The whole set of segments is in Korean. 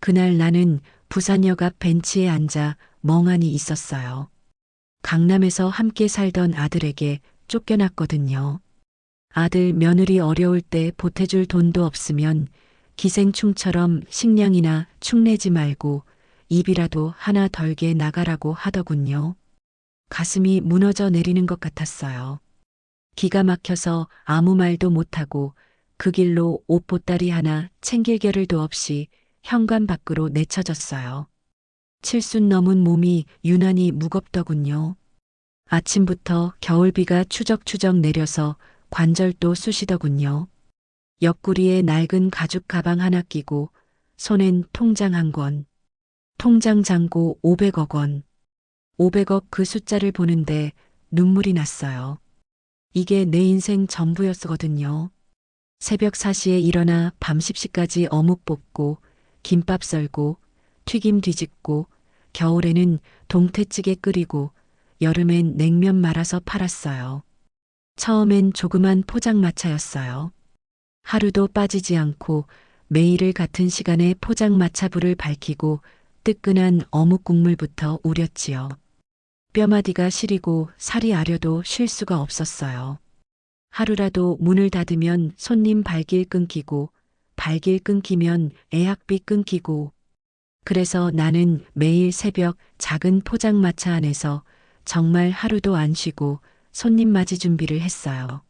그날 나는 부산역 앞 벤치에 앉아 멍하니 있었어요. 강남에서 함께 살던 아들에게 쫓겨났거든요. 아들 며느리 어려울 때 보태줄 돈도 없으면 기생충처럼 식량이나 축내지 말고 입이라도 하나 덜게 나가라고 하더군요. 가슴이 무너져 내리는 것 같았어요. 기가 막혀서 아무 말도 못하고 그 길로 옷 보따리 하나 챙길 겨를도 없이 현관 밖으로 내쳐졌어요. 칠순 넘은 몸이 유난히 무겁더군요. 아침부터 겨울비가 추적추적 내려서 관절도 쑤시더군요. 옆구리에 낡은 가죽 가방 하나 끼고 손엔 통장 한 권. 통장 잔고 500억 원. 500억 그 숫자를 보는데 눈물이 났어요. 이게 내 인생 전부였거든요. 새벽 4시에 일어나 밤 10시까지 어묵 볶고 김밥 썰고 튀김 뒤집고 겨울에는 동태찌개 끓이고 여름엔 냉면 말아서 팔았어요. 처음엔 조그만 포장마차였어요. 하루도 빠지지 않고 매일을 같은 시간에 포장마차 불을 밝히고 뜨끈한 어묵 국물부터 우렸지요. 뼈마디가 시리고 살이 아려도 쉴 수가 없었어요. 하루라도 문을 닫으면 손님 발길 끊기고 발길 끊기면 애학비 끊기고 그래서 나는 매일 새벽 작은 포장마차 안에서 정말 하루도 안 쉬고 손님 맞이 준비를 했어요.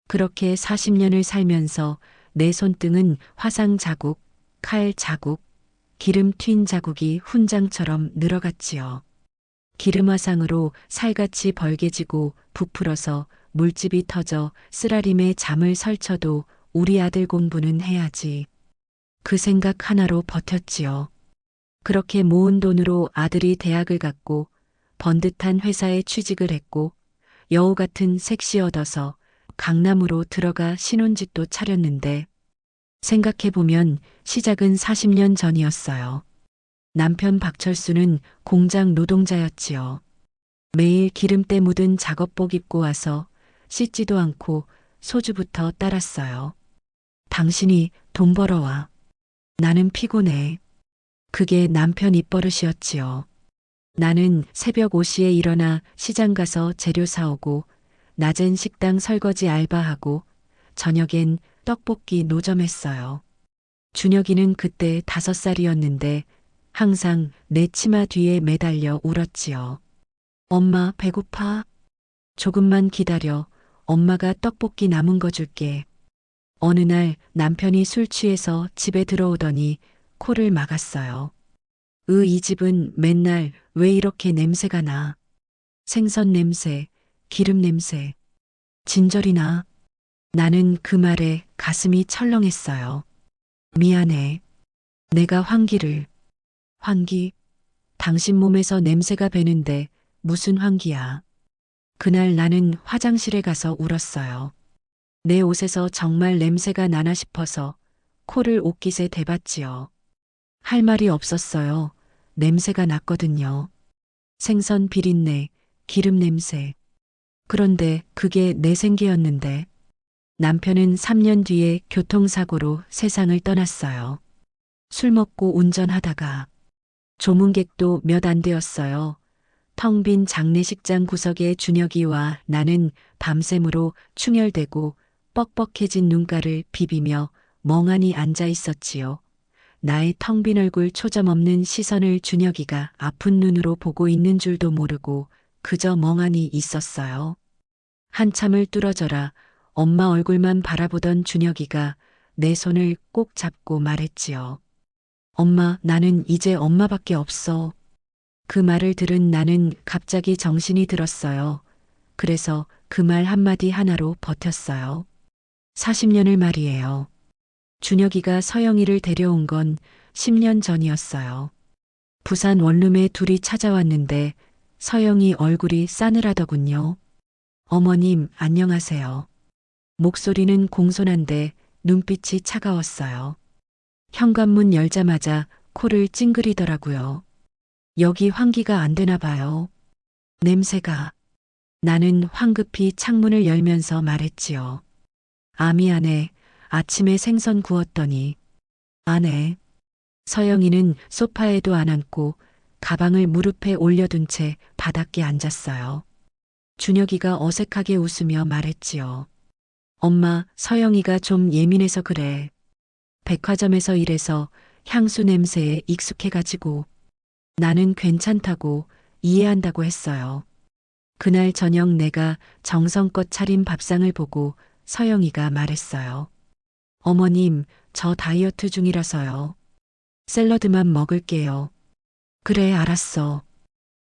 그렇게 40년을 살면서 내 손등은 화상 자국, 칼 자국, 기름 튄 자국이 훈장처럼 늘어갔지요. 기름 화상으로 살같이 벌게지고 부풀어서 물집이 터져 쓰라림에 잠을 설쳐도 우리 아들 공부는 해야지. 그 생각 하나로 버텼지요. 그렇게 모은 돈으로 아들이 대학을 갔고 번듯한 회사에 취직을 했고 여우 같은 색시 얻어서 강남으로 들어가 신혼집도 차렸는데 생각해보면 시작은 40년 전이었어요. 남편 박철수는 공장 노동자였지요. 매일 기름때 묻은 작업복 입고 와서 씻지도 않고 소주부터 따랐어요. 당신이 돈 벌어와. 나는 피곤해. 그게 남편 입버릇이었지요. 나는 새벽 5시에 일어나 시장 가서 재료 사오고 낮엔 식당 설거지 알바하고 저녁엔 떡볶이 노점했어요. 준혁이는 그때 5살이었는데 항상 내 치마 뒤에 매달려 울었지요. 엄마 배고파? 조금만 기다려. 엄마가 떡볶이 남은 거 줄게. 어느 날 남편이 술 취해서 집에 들어오더니 코를 막았어요. 이 집은 맨날 왜 이렇게 냄새가 나? 생선 냄새, 기름 냄새. 진저리 나. 나는 그 말에 가슴이 철렁했어요. 미안해. 내가 환기를. 환기? 당신 몸에서 냄새가 배는데 무슨 환기야. 그날 나는 화장실에 가서 울었어요. 내 옷에서 정말 냄새가 나나 싶어서 코를 옷깃에 대봤지요. 할 말이 없었어요. 냄새가 났거든요. 생선 비린내, 기름 냄새. 그런데 그게 내 생계였는데 남편은 3년 뒤에 교통사고로 세상을 떠났어요. 술 먹고 운전하다가 조문객도 몇 안 되었어요. 텅 빈 장례식장 구석에 준혁이와 나는 밤샘으로 충혈되고 뻑뻑해진 눈가를 비비며 멍하니 앉아 있었지요. 나의 텅 빈 얼굴 초점 없는 시선을 준혁이가 아픈 눈으로 보고 있는 줄도 모르고 그저 멍하니 있었어요. 한참을 뚫어져라 엄마 얼굴만 바라보던 준혁이가 내 손을 꼭 잡고 말했지요. 엄마, 나는 이제 엄마밖에 없어. 그 말을 들은 나는 갑자기 정신이 들었어요. 그래서 그 말 한마디 하나로 버텼어요. 40년을 말이에요. 준혁이가 서영이를 데려온 건 10년 전이었어요. 부산 원룸에 둘이 찾아왔는데 서영이 얼굴이 싸늘하더군요. 어머님, 안녕하세요. 목소리는 공손한데 눈빛이 차가웠어요. 현관문 열자마자 코를 찡그리더라고요. 여기 환기가 안 되나 봐요. 냄새가. 나는 황급히 창문을 열면서 말했지요. 아, 미안해. 아침에 생선 구웠더니. 안 해. 서영이는 소파에도 안 앉고 가방을 무릎에 올려둔 채 바닥에 앉았어요. 준혁이가 어색하게 웃으며 말했지요. 엄마, 서영이가 좀 예민해서 그래. 백화점에서 일해서 향수 냄새에 익숙해가지고 나는 괜찮다고 이해한다고 했어요. 그날 저녁 내가 정성껏 차린 밥상을 보고 서영이가 말했어요. 어머님, 저 다이어트 중이라서요. 샐러드만 먹을게요. 그래, 알았어.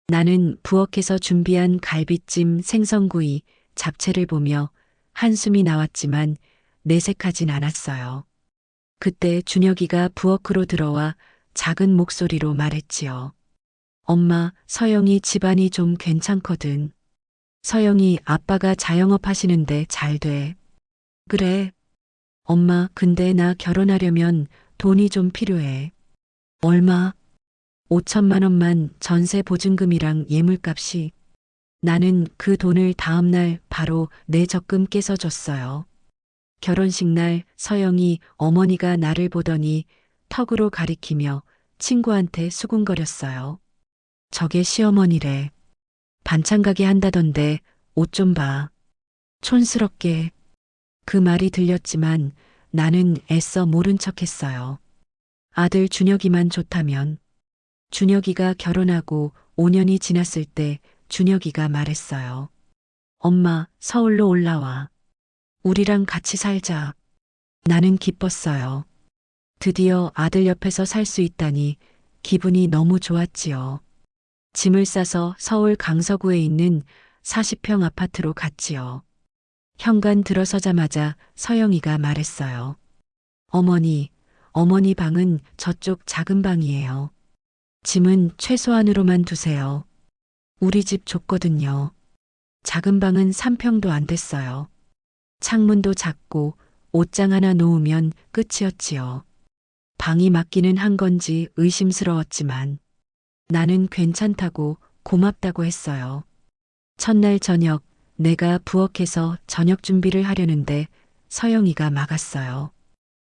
나는 부엌에서 준비한 갈비찜, 생선구이, 잡채를 보며 한숨이 나왔지만 내색하진 않았어요. 그때 준혁이가 부엌으로 들어와 작은 목소리로 말했지요. 엄마, 서영이 집안이 좀 괜찮거든. 서영이 아빠가 자영업 하시는데 잘 돼. 그래. 엄마, 근데 나 결혼하려면 돈이 좀 필요해. 얼마? 5천만 원만 전세 보증금이랑 예물값이. 나는 그 돈을 다음날 바로 내 적금 깨서 줬어요. 결혼식 날 서영이 어머니가 나를 보더니 턱으로 가리키며 친구한테 수군거렸어요. 저게 시어머니래. 반찬 가게 한다던데 옷 좀 봐. 촌스럽게. 그 말이 들렸지만 나는 애써 모른 척했어요. 아들 준혁이만 좋다면. 준혁이가 결혼하고 5년이 지났을 때 준혁이가 말했어요. 엄마, 서울로 올라와. 우리랑 같이 살자. 나는 기뻤어요. 드디어 아들 옆에서 살 수 있다니 기분이 너무 좋았지요. 짐을 싸서 서울 강서구에 있는 40평 아파트로 갔지요. 현관 들어서자마자 서영이가 말했어요. 어머니 방은 저쪽 작은 방이에요. 짐은 최소한으로만 두세요. 우리 집 좁거든요. 작은 방은 3평도 안 됐어요. 창문도 작고 옷장 하나 놓으면 끝이었지요. 방이 맞기는 한 건지 의심스러웠지만 나는 괜찮다고 고맙다고 했어요. 첫날 저녁 내가 부엌에서 저녁 준비를 하려는데 서영이가 막았어요.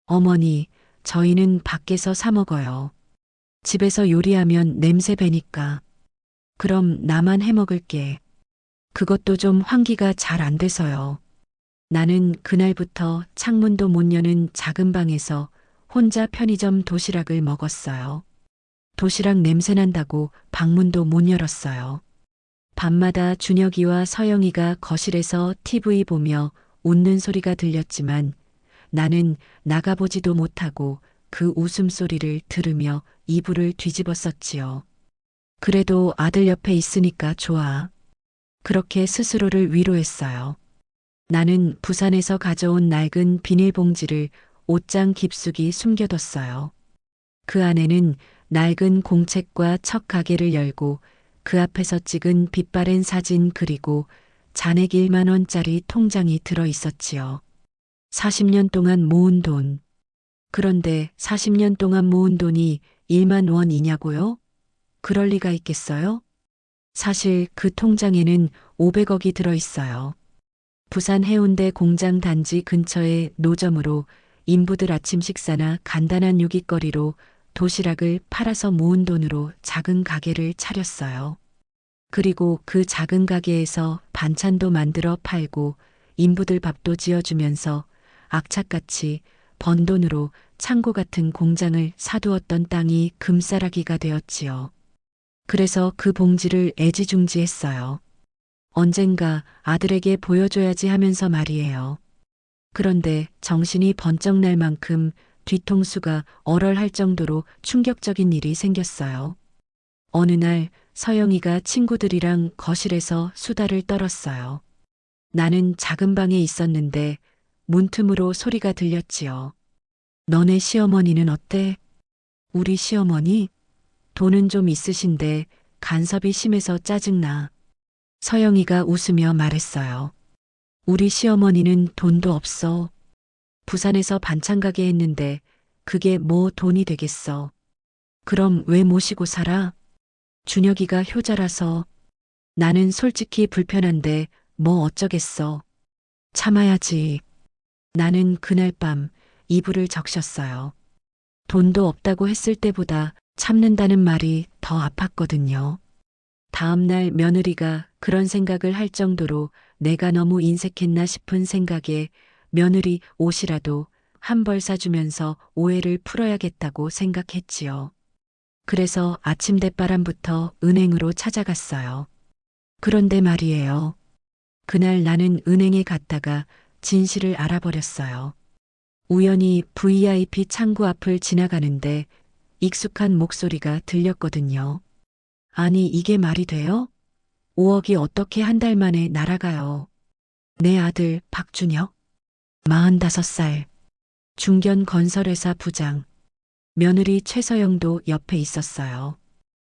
어머니, 저희는 밖에서 사 먹어요. 집에서 요리하면 냄새 배니까. 그럼 나만 해 먹을게. 그것도 좀 환기가 잘 안 돼서요. 나는 그날부터 창문도 못 여는 작은 방에서 혼자 편의점 도시락을 먹었어요. 도시락 냄새 난다고 방문도 못 열었어요. 밤마다 준혁이와 서영이가 거실에서 TV 보며 웃는 소리가 들렸지만 나는 나가보지도 못하고 그 웃음소리를 들으며 이불을 뒤집었었지요. 그래도 아들 옆에 있으니까 좋아. 그렇게 스스로를 위로했어요. 나는 부산에서 가져온 낡은 비닐봉지를 옷장 깊숙이 숨겨뒀어요. 그 안에는 낡은 공책과 첫 가게를 열고 그 앞에서 찍은 빛바랜 사진 그리고 잔액 1만 원짜리 통장이 들어 있었지요. 40년 동안 모은 돈. 그런데 40년 동안 모은 돈이 1만 원이냐고요? 그럴 리가 있겠어요? 사실 그 통장에는 500억이 들어 있어요. 부산 해운대 공장 단지 근처의 노점으로 인부들 아침 식사나 간단한 요깃거리로 도시락을 팔아서 모은 돈으로 작은 가게를 차렸어요. 그리고 그 작은 가게에서 반찬도 만들어 팔고 인부들 밥도 지어주면서 악착같이 번 돈으로 창고 같은 공장을 사두었던 땅이 금싸라기가 되었지요. 그래서 그 봉지를 애지중지했어요. 언젠가 아들에게 보여줘야지 하면서 말이에요. 그런데 정신이 번쩍 날 만큼 뒤통수가 얼얼할 정도로 충격적인 일이 생겼어요. 어느 날 서영이가 친구들이랑 거실에서 수다를 떨었어요. 나는 작은 방에 있었는데 문틈으로 소리가 들렸지요. 너네 시어머니는 어때? 우리 시어머니? 돈은 좀 있으신데 간섭이 심해서 짜증나. 서영이가 웃으며 말했어요. 우리 시어머니는 돈도 없어. 부산에서 반찬 가게 했는데 그게 뭐 돈이 되겠어. 그럼 왜 모시고 살아? 준혁이가 효자라서. 나는 솔직히 불편한데 뭐 어쩌겠어. 참아야지. 나는 그날 밤 이불을 적셨어요. 돈도 없다고 했을 때보다 참는다는 말이 더 아팠거든요. 다음 날 며느리가 그런 생각을 할 정도로 내가 너무 인색했나 싶은 생각에 며느리 옷이라도 한 벌 사주면서 오해를 풀어야겠다고 생각했지요. 그래서 아침 대바람부터 은행으로 찾아갔어요. 그런데 말이에요. 그날 나는 은행에 갔다가 진실을 알아버렸어요. 우연히 VIP 창구 앞을 지나가는데 익숙한 목소리가 들렸거든요. 아니, 이게 말이 돼요? 5억이 어떻게 한 달 만에 날아가요? 내 아들 박준혁, 45살, 중견 건설회사 부장, 며느리 최서영도 옆에 있었어요.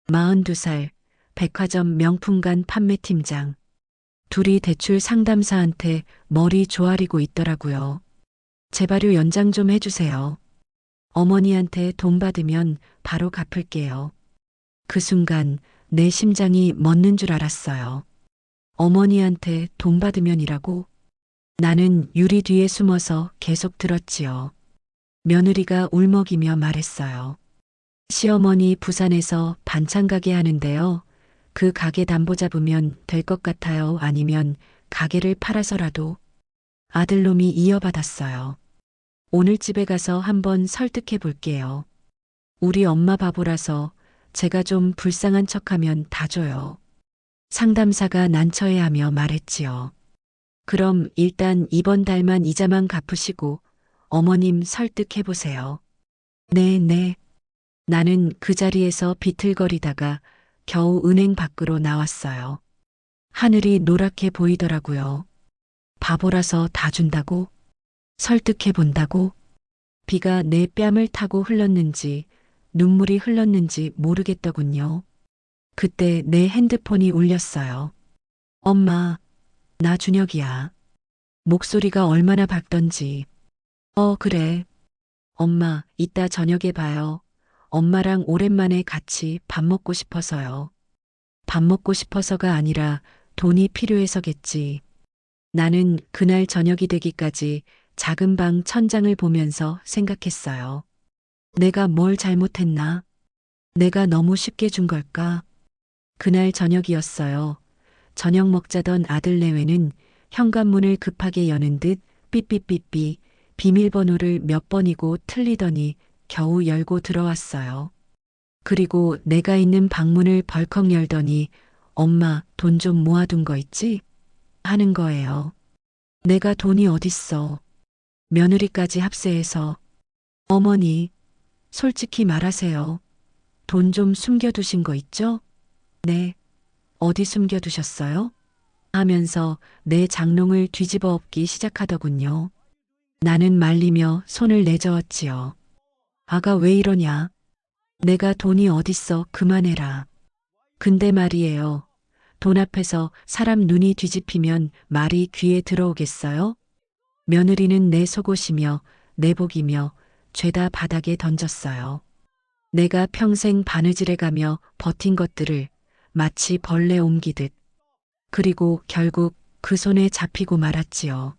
42살, 백화점 명품관 판매팀장. 둘이 대출 상담사한테 머리 조아리고 있더라고요. 재발유 연장 좀 해주세요. 어머니한테 돈 받으면 바로 갚을게요. 그 순간 내 심장이 멎는 줄 알았어요. 어머니한테 돈 받으면이라고? 나는 유리 뒤에 숨어서 계속 들었지요. 며느리가 울먹이며 말했어요. 시어머니 부산에서 반찬 가게 하는데요. 그 가게 담보 잡으면 될 것 같아요. 아니면 가게를 팔아서라도. 아들놈이 이어받았어요. 오늘 집에 가서 한번 설득해 볼게요. 우리 엄마 바보라서 제가 좀 불쌍한 척하면 다 줘요. 상담사가 난처해하며 말했지요. 그럼 일단 이번 달만 이자만 갚으시고 어머님 설득해 보세요. 네. 나는 그 자리에서 비틀거리다가 겨우 은행 밖으로 나왔어요. 하늘이 노랗게 보이더라고요. 바보라서 다 준다고? 설득해 본다고? 비가 내 뺨을 타고 흘렀는지 눈물이 흘렀는지 모르겠더군요. 그때 내 핸드폰이 울렸어요. 엄마, 나 준혁이야. 목소리가 얼마나 밝던지. 그래. 엄마, 이따 저녁에 봐요. 엄마랑 오랜만에 같이 밥 먹고 싶어서요. 밥 먹고 싶어서가 아니라 돈이 필요해서겠지. 나는 그날 저녁이 되기까지 작은 방 천장을 보면서 생각했어요. 내가 뭘 잘못했나? 내가 너무 쉽게 준 걸까? 그날 저녁이었어요. 저녁 먹자던 아들 내외는 현관문을 급하게 여는 듯 삐삐삐삐 비밀번호를 몇 번이고 틀리더니 겨우 열고 들어왔어요. 그리고 내가 있는 방문을 벌컥 열더니 엄마 돈 좀 모아둔 거 있지? 하는 거예요. 내가 돈이 어딨어. 며느리까지 합세해서. 어머니, 솔직히 말하세요. 돈 좀 숨겨두신 거 있죠? 네. 어디 숨겨두셨어요? 하면서 내 장롱을 뒤집어 엎기 시작하더군요. 나는 말리며 손을 내저었지요. 아가 왜 이러냐? 내가 돈이 어딨어 그만해라. 근데 말이에요. 돈 앞에서 사람 눈이 뒤집히면 말이 귀에 들어오겠어요? 며느리는 내 속옷이며 내복이며 죄다 바닥에 던졌어요. 내가 평생 바느질해가며 버틴 것들을 마치 벌레 옮기듯. 그리고 결국 그 손에 잡히고 말았지요.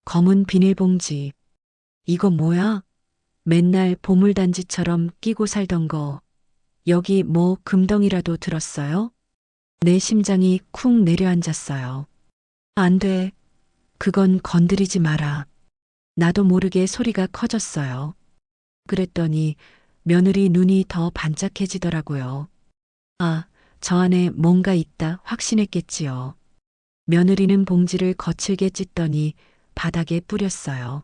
검은 비닐봉지. 이거 뭐야? 맨날 보물단지처럼 끼고 살던 거. 여기 뭐 금덩이라도 들었어요? 내 심장이 쿵 내려앉았어요. 안 돼. 그건 건드리지 마라. 나도 모르게 소리가 커졌어요. 그랬더니 며느리 눈이 더 반짝해지더라고요. 아, 저 안에 뭔가 있다 확신했겠지요. 며느리는 봉지를 거칠게 찢더니 바닥에 뿌렸어요.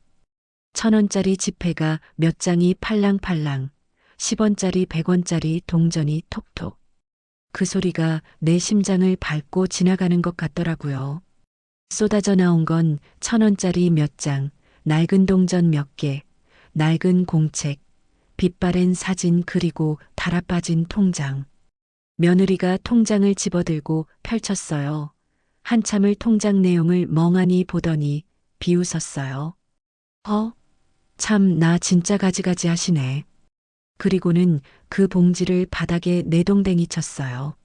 1,000원짜리 지폐가 몇 장이 팔랑팔랑, 10원짜리 100원짜리 동전이 톡톡. 그 소리가 내 심장을 밟고 지나가는 것 같더라고요. 쏟아져 나온 건 1,000원짜리 몇 장, 낡은 동전 몇 개, 낡은 공책, 빛바랜 사진 그리고 달아빠진 통장. 며느리가 통장을 집어들고 펼쳤어요. 한참을 통장 내용을 멍하니 보더니 비웃었어요. 참 나 진짜 가지가지 하시네. 그리고는 그 봉지를 바닥에 내동댕이 쳤어요.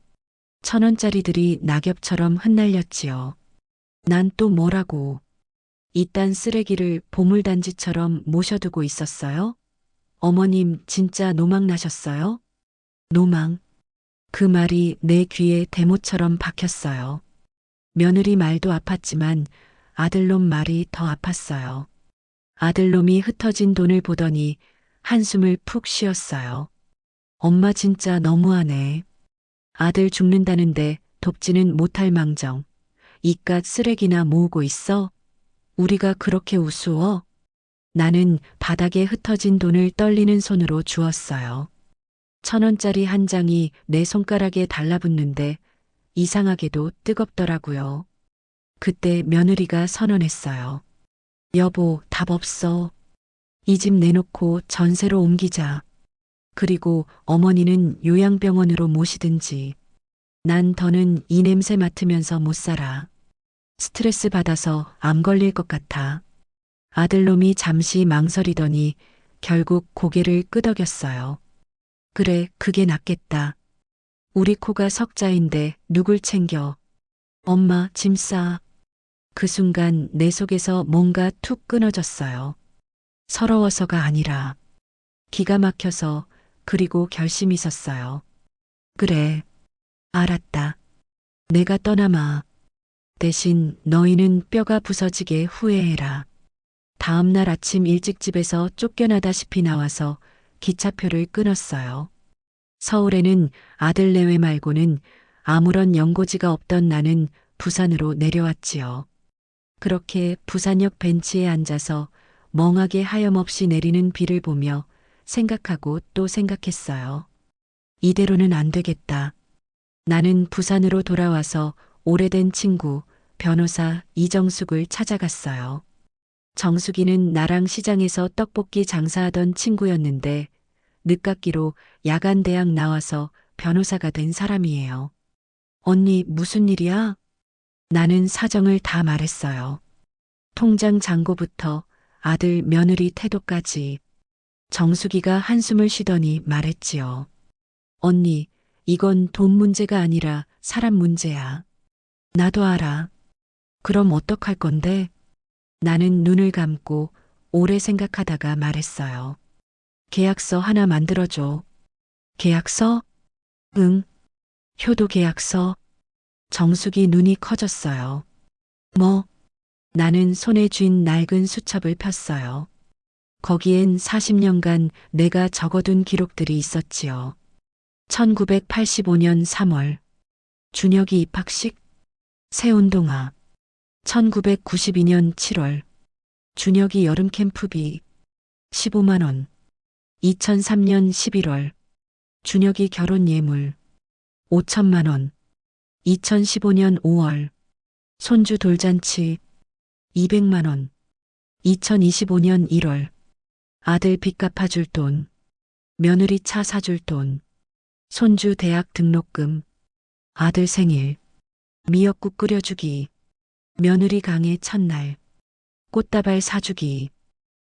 1,000원짜리들이 낙엽처럼 흩날렸지요. 난 또 뭐라고. 이딴 쓰레기를 보물단지처럼 모셔두고 있었어요? 어머님 진짜 노망 나셨어요? 노망. 그 말이 내 귀에 대모처럼 박혔어요. 며느리 말도 아팠지만 아들놈 말이 더 아팠어요. 아들놈이 흩어진 돈을 보더니 한숨을 푹 쉬었어요. 엄마 진짜 너무하네. 아들 죽는다는데 돕지는 못할 망정. 이깟 쓰레기나 모으고 있어? 우리가 그렇게 우스워? 나는 바닥에 흩어진 돈을 떨리는 손으로 주었어요. 1,000원짜리 한 장이 내 손가락에 달라붙는데 이상하게도 뜨겁더라고요. 그때 며느리가 선언했어요. 여보, 답 없어. 이 집 내놓고 전세로 옮기자. 그리고 어머니는 요양병원으로 모시든지. 난 더는 이 냄새 맡으면서 못 살아. 스트레스 받아서 암 걸릴 것 같아. 아들놈이 잠시 망설이더니 결국 고개를 끄덕였어요. 그래, 그게 낫겠다. 우리 코가 석자인데 누굴 챙겨. 엄마, 짐 싸. 그 순간 내 속에서 뭔가 툭 끊어졌어요. 서러워서가 아니라 기가 막혀서 그리고 결심이 섰어요. 그래, 알았다. 내가 떠나마. 대신 너희는 뼈가 부서지게 후회해라. 다음 날 아침 일찍 집에서 쫓겨나다시피 나와서 기차표를 끊었어요. 서울에는 아들 내외 말고는 아무런 연고지가 없던 나는 부산으로 내려왔지요. 그렇게 부산역 벤치에 앉아서 멍하게 하염없이 내리는 비를 보며 생각하고 또 생각했어요. 이대로는 안 되겠다. 나는 부산으로 돌아와서 오래된 친구, 변호사 이정숙을 찾아갔어요. 정숙이는 나랑 시장에서 떡볶이 장사하던 친구였는데 늦깎이로 야간 대학 나와서 변호사가 된 사람이에요. 언니, 무슨 일이야? 나는 사정을 다 말했어요. 통장 잔고부터 아들 며느리 태도까지. 정숙이가 한숨을 쉬더니 말했지요. 언니, 이건 돈 문제가 아니라 사람 문제야. 나도 알아. 그럼 어떡할 건데? 나는 눈을 감고 오래 생각하다가 말했어요. 계약서 하나 만들어줘. 계약서? 응. 효도 계약서. 정숙이 눈이 커졌어요. 뭐? 나는 손에 쥔 낡은 수첩을 폈어요. 거기엔 40년간 내가 적어둔 기록들이 있었지요. 1985년 3월. 준혁이 입학식. 새운동화. 1992년 7월. 준혁이 여름 캠프비. 15만 원. 2003년 11월. 준혁이 결혼 예물. 5천만 원. 2015년 5월. 손주 돌잔치. 200만 원. 2025년 1월. 아들 빚 갚아줄 돈. 며느리 차 사줄 돈. 손주 대학 등록금. 아들 생일. 미역국 끓여주기. 며느리 강의 첫날. 꽃다발 사주기.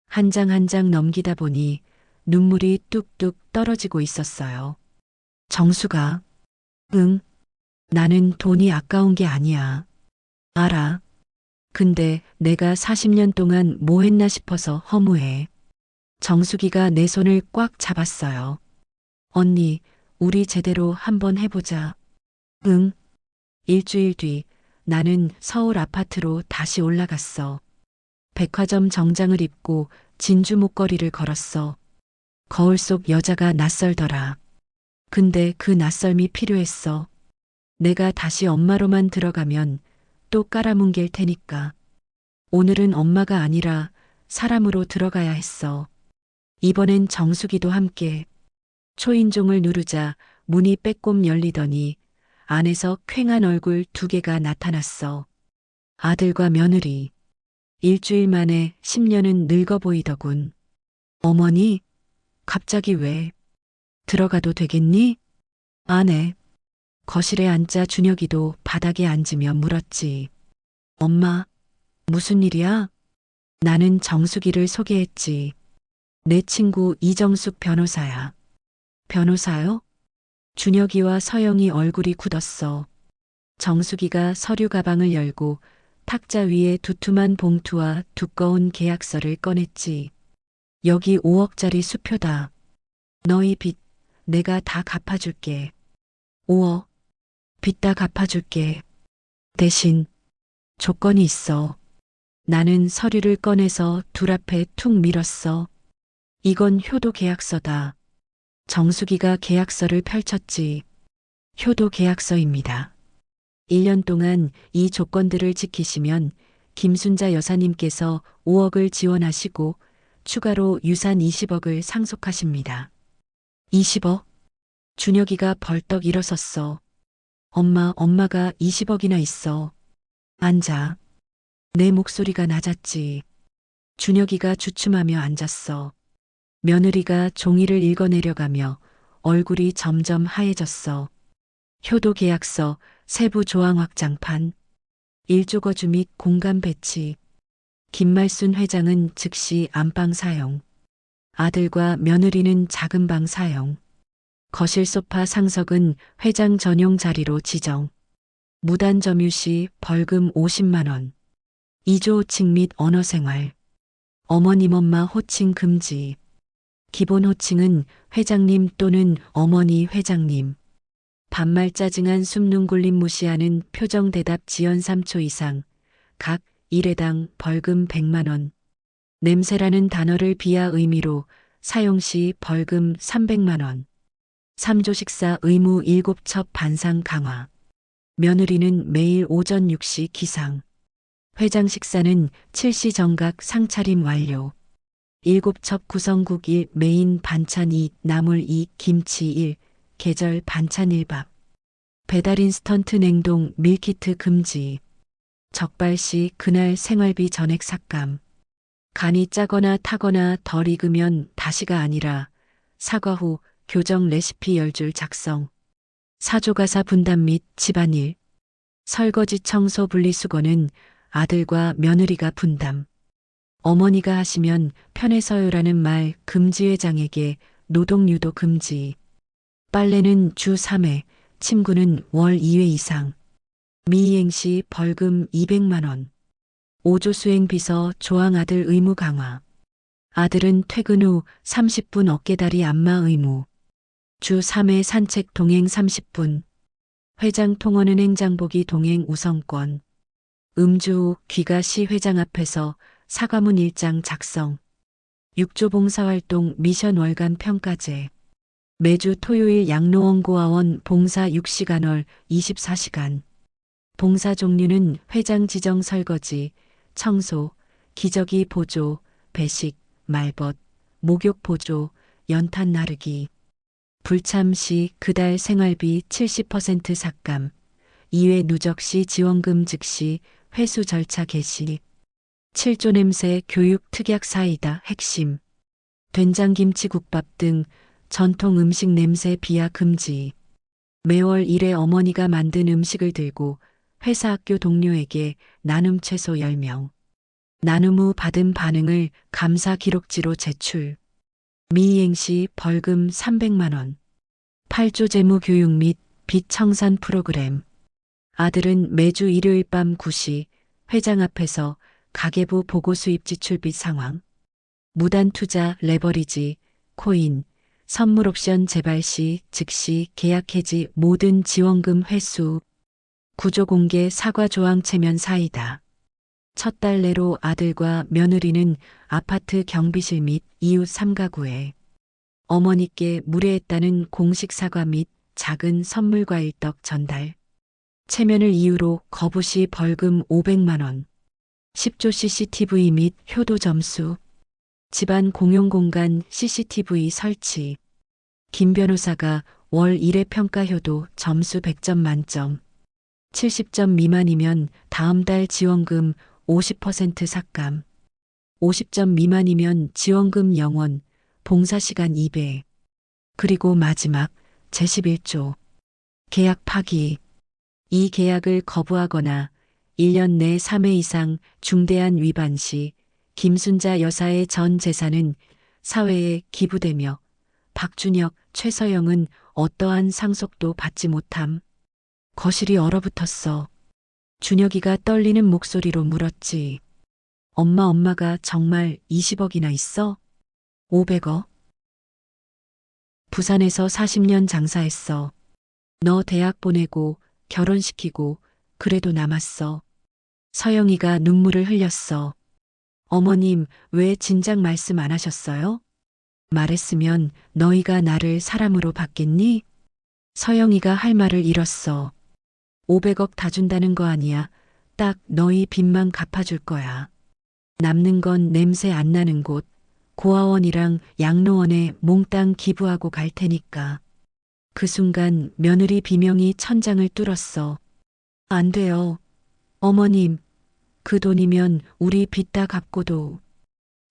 한 장 한 장 넘기다 보니 눈물이 뚝뚝 떨어지고 있었어요. 정수가. 응. 나는 돈이 아까운 게 아니야. 알아. 근데 내가 40년 동안 뭐 했나 싶어서 허무해. 정수기가 내 손을 꽉 잡았어요. 언니, 우리 제대로 한번 해보자. 응. 일주일 뒤 나는 서울 아파트로 다시 올라갔어. 백화점 정장을 입고 진주 목걸이를 걸었어. 거울 속 여자가 낯설더라. 근데 그 낯설미 필요했어. 내가 다시 엄마로만 들어가면 또 깔아뭉갤 테니까. 오늘은 엄마가 아니라 사람으로 들어가야 했어. 이번엔 정수기도 함께. 초인종을 누르자 문이 빼꼼 열리더니 안에서 퀭한 얼굴 두 개가 나타났어. 아들과 며느리. 일주일 만에 10년은 늙어 보이더군. 어머니, 갑자기 왜? 들어가도 되겠니? 아네. 거실에 앉자 준혁이도 바닥에 앉으며 물었지. 엄마, 무슨 일이야? 나는 정숙이를 소개했지. 내 친구 이정숙 변호사야. 변호사요? 준혁이와 서영이 얼굴이 굳었어. 정숙이가 서류 가방을 열고 탁자 위에 두툼한 봉투와 두꺼운 계약서를 꺼냈지. 여기 5억짜리 수표다. 너희 빚 내가 다 갚아줄게. 5억. 빚 다 갚아줄게. 대신 조건이 있어. 나는 서류를 꺼내서 둘 앞에 툭 밀었어. 이건 효도 계약서다. 정수기가 계약서를 펼쳤지. 효도 계약서입니다. 1년 동안 이 조건들을 지키시면 김순자 여사님께서 5억을 지원하시고 추가로 유산 20억을 상속하십니다. 20억? 준혁이가 벌떡 일어섰어. 엄마가 20억이나 있어. 앉아. 내 목소리가 낮았지. 준혁이가 주춤하며 앉았어. 며느리가 종이를 읽어내려가며 얼굴이 점점 하얘졌어. 효도 계약서, 세부 조항 확장판, 일조거주 및 공간 배치. 김말순 회장은 즉시 안방 사용. 아들과 며느리는 작은 방 사용. 거실 소파 상석은 회장 전용 자리로 지정. 무단 점유 시 벌금 50만 원. 2조 호칭 및 언어 생활. 어머님 엄마 호칭 금지. 기본 호칭은 회장님 또는 어머니 회장님. 반말 짜증한 숨눈굴림 무시하는 표정 대답 지연 3초 이상. 각 1회당 벌금 100만 원. 냄새라는 단어를 비하 의미로 사용 시 벌금 300만 원. 3조 식사 의무 7첩 반상 강화. 며느리는 매일 오전 6시 기상. 회장 식사는 7시 정각 상차림 완료. 7첩 구성국 1, 메인 반찬 2, 나물 2, 김치 1, 계절 반찬 1밥. 배달 인스턴트 냉동 밀키트 금지. 적발 시 그날 생활비 전액 삭감. 간이 짜거나 타거나 덜 익으면 다시가 아니라 사과 후 교정 레시피 10줄 작성. 사조가사 분담 및 집안일. 설거지 청소 분리수거는 아들과 며느리가 분담. 어머니가 하시면 편해서요라는 말 금지. 회장에게 노동유도 금지. 빨래는 주 3회, 침구는 월 2회 이상. 미이행 시 벌금 200만 원. 5조 수행 비서 조항 아들 의무 강화. 아들은 퇴근 후 30분 어깨다리 안마 의무. 주 3회 산책 동행 30분. 회장 통원은 행장보기 동행 우선권. 음주 후 귀가 시 회장 앞에서 사과문 1장 작성. 6조 봉사활동 미션 월간 평가제. 매주 토요일 양로원고아원 봉사 6시간월 24시간. 봉사 종류는 회장 지정 설거지, 청소, 기저귀 보조, 배식, 말벗, 목욕 보조, 연탄 나르기. 불참 시 그달 생활비 70% 삭감. 2회 누적 시 지원금 즉시 회수 절차 개시. 7조 냄새 교육 특약 사이다 핵심. 된장김치국밥 등 전통 음식 냄새 비하 금지. 매월 1회 어머니가 만든 음식을 들고 회사 학교 동료에게 나눔 최소 10명. 나눔 후 받은 반응을 감사 기록지로 제출. 미이행 시 벌금 300만 원. 8조 재무 교육 및 빚 청산 프로그램. 아들은 매주 일요일 밤 9시 회장 앞에서 가계부 보고 수입 지출빚 상황. 무단 투자 레버리지, 코인, 선물 옵션 재발 시 즉시 계약 해지 모든 지원금 회수. 구조 공개 사과 조항 체면 사이다. 첫 달 내로 아들과 며느리는 아파트 경비실 및 이웃 3가구에 어머니께 무례했다는 공식 사과 및 작은 선물 과일떡 전달. 체면을 이유로 거부 시 벌금 500만 원. 10조 CCTV 및 효도 점수. 집안 공용 공간 CCTV 설치. 김 변호사가 월 1회 평가 효도 점수 100점 만점. 70점 미만이면 다음 달 지원금 50% 삭감. 50점 미만이면 지원금 0원, 봉사시간 2배. 그리고 마지막 제11조. 계약 파기. 이 계약을 거부하거나 1년 내 3회 이상 중대한 위반 시 김순자 여사의 전 재산은 사회에 기부되며 박준혁, 최서영은 어떠한 상속도 받지 못함. 거실이 얼어붙었어. 준혁이가 떨리는 목소리로 물었지. 엄마가 정말 20억이나 있어? 500억? 부산에서 40년 장사했어. 너 대학 보내고 결혼시키고 그래도 남았어. 서영이가 눈물을 흘렸어. 어머님, 왜 진작 말씀 안 하셨어요? 말했으면 너희가 나를 사람으로 받겠니? 서영이가 할 말을 잃었어. 500억 다 준다는 거 아니야. 딱 너희 빚만 갚아줄 거야. 남는 건 냄새 안 나는 곳, 고아원이랑 양로원에 몽땅 기부하고 갈 테니까. 그 순간 며느리 비명이 천장을 뚫었어. 안 돼요. 어머님, 그 돈이면 우리 빚 다 갚고도.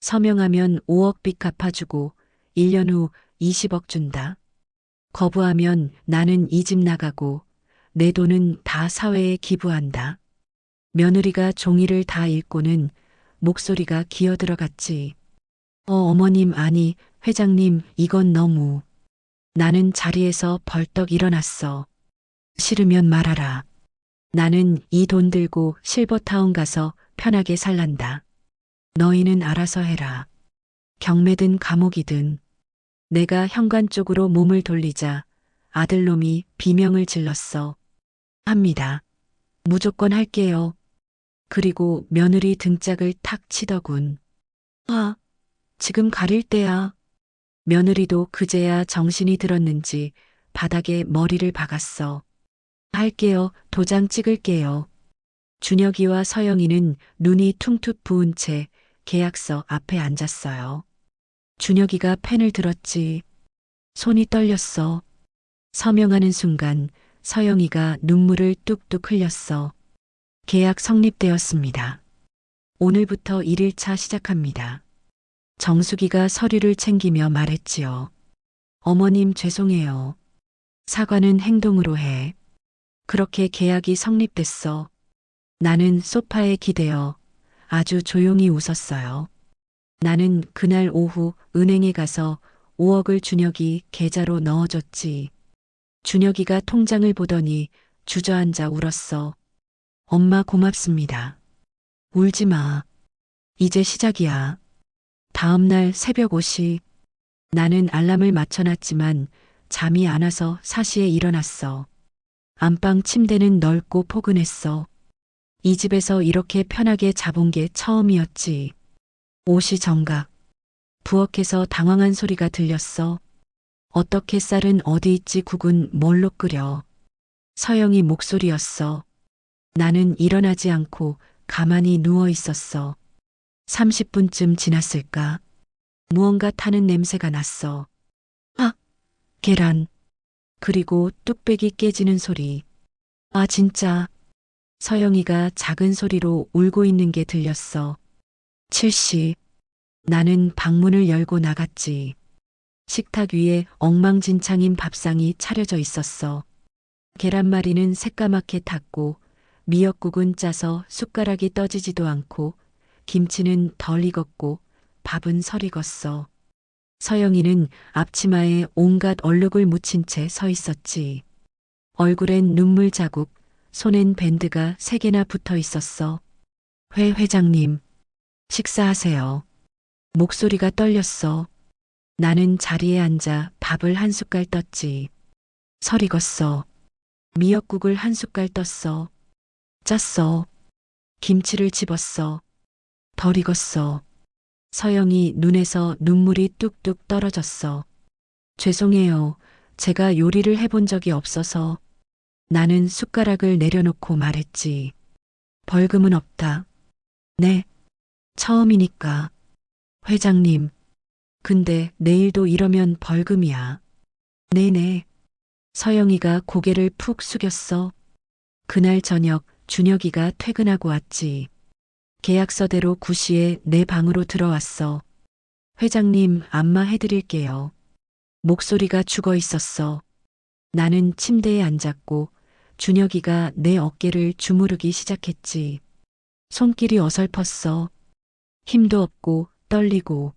서명하면 5억 빚 갚아주고 1년 후 20억 준다. 거부하면 나는 이 집 나가고 내 돈은 다 사회에 기부한다. 며느리가 종이를 다 읽고는 목소리가 기어 들어갔지. 어머님 아니, 회장님, 이건 너무. 나는 자리에서 벌떡 일어났어. 싫으면 말하라. 나는 이 돈 들고 실버타운 가서 편하게 살란다. 너희는 알아서 해라. 경매든 감옥이든. 내가 현관 쪽으로 몸을 돌리자 아들놈이 비명을 질렀어. 합니다. 무조건 할게요. 그리고 며느리 등짝을 탁 치더군. 아, 지금 가릴 때야. 며느리도 그제야 정신이 들었는지 바닥에 머리를 박았어. 할게요. 도장 찍을게요. 준혁이와 서영이는 눈이 퉁퉁 부은 채 계약서 앞에 앉았어요. 준혁이가 펜을 들었지. 손이 떨렸어. 서명하는 순간 서영이가 눈물을 뚝뚝 흘렸어. 계약 성립되었습니다. 오늘부터 1일차 시작합니다. 정숙이가 서류를 챙기며 말했지요. 어머님 죄송해요. 사과는 행동으로 해. 그렇게 계약이 성립됐어. 나는 소파에 기대어 아주 조용히 웃었어요. 나는 그날 오후 은행에 가서 5억을 준혁이 계좌로 넣어줬지. 준혁이가 통장을 보더니 주저앉아 울었어. 엄마 고맙습니다. 울지 마. 이제 시작이야. 다음 날 새벽 5시 나는 알람을 맞춰놨지만 잠이 안 와서 4시에 일어났어. 안방 침대는 넓고 포근했어. 이 집에서 이렇게 편하게 자본 게 처음이었지. 옷이 정각. 부엌에서 당황한 소리가 들렸어. 어떻게 쌀은 어디 있지 국은 뭘로 끓여. 서영이 목소리였어. 나는 일어나지 않고 가만히 누워 있었어. 30분쯤 지났을까? 무언가 타는 냄새가 났어. 아, 계란. 그리고 뚝배기 깨지는 소리. 아, 진짜. 서영이가 작은 소리로 울고 있는 게 들렸어. 7시. 나는 방문을 열고 나갔지. 식탁 위에 엉망진창인 밥상이 차려져 있었어. 계란말이는 새까맣게 탔고 미역국은 짜서 숟가락이 떠지지도 않고 김치는 덜 익었고 밥은 설 익었어. 서영이는 앞치마에 온갖 얼룩을 묻힌 채 서 있었지. 얼굴엔 눈물 자국, 손엔 밴드가 3개나 붙어 있었어. 회장님, 식사하세요. 목소리가 떨렸어. 나는 자리에 앉아 밥을 한 숟갈 떴지. 설 익었어. 미역국을 한 숟갈 떴어. 짰어. 김치를 집었어. 덜 익었어. 서영이 눈에서 눈물이 뚝뚝 떨어졌어. 죄송해요. 제가 요리를 해본 적이 없어서. 나는 숟가락을 내려놓고 말했지. 벌금은 없다. 네. 처음이니까. 회장님. 근데 내일도 이러면 벌금이야. 네네. 서영이가 고개를 푹 숙였어. 그날 저녁 준혁이가 퇴근하고 왔지. 계약서대로 9시에 내 방으로 들어왔어. 회장님, 안마해드릴게요. 목소리가 죽어 있었어. 나는 침대에 앉았고 준혁이가 내 어깨를 주무르기 시작했지. 손길이 어설펐어. 힘도 없고 떨리고.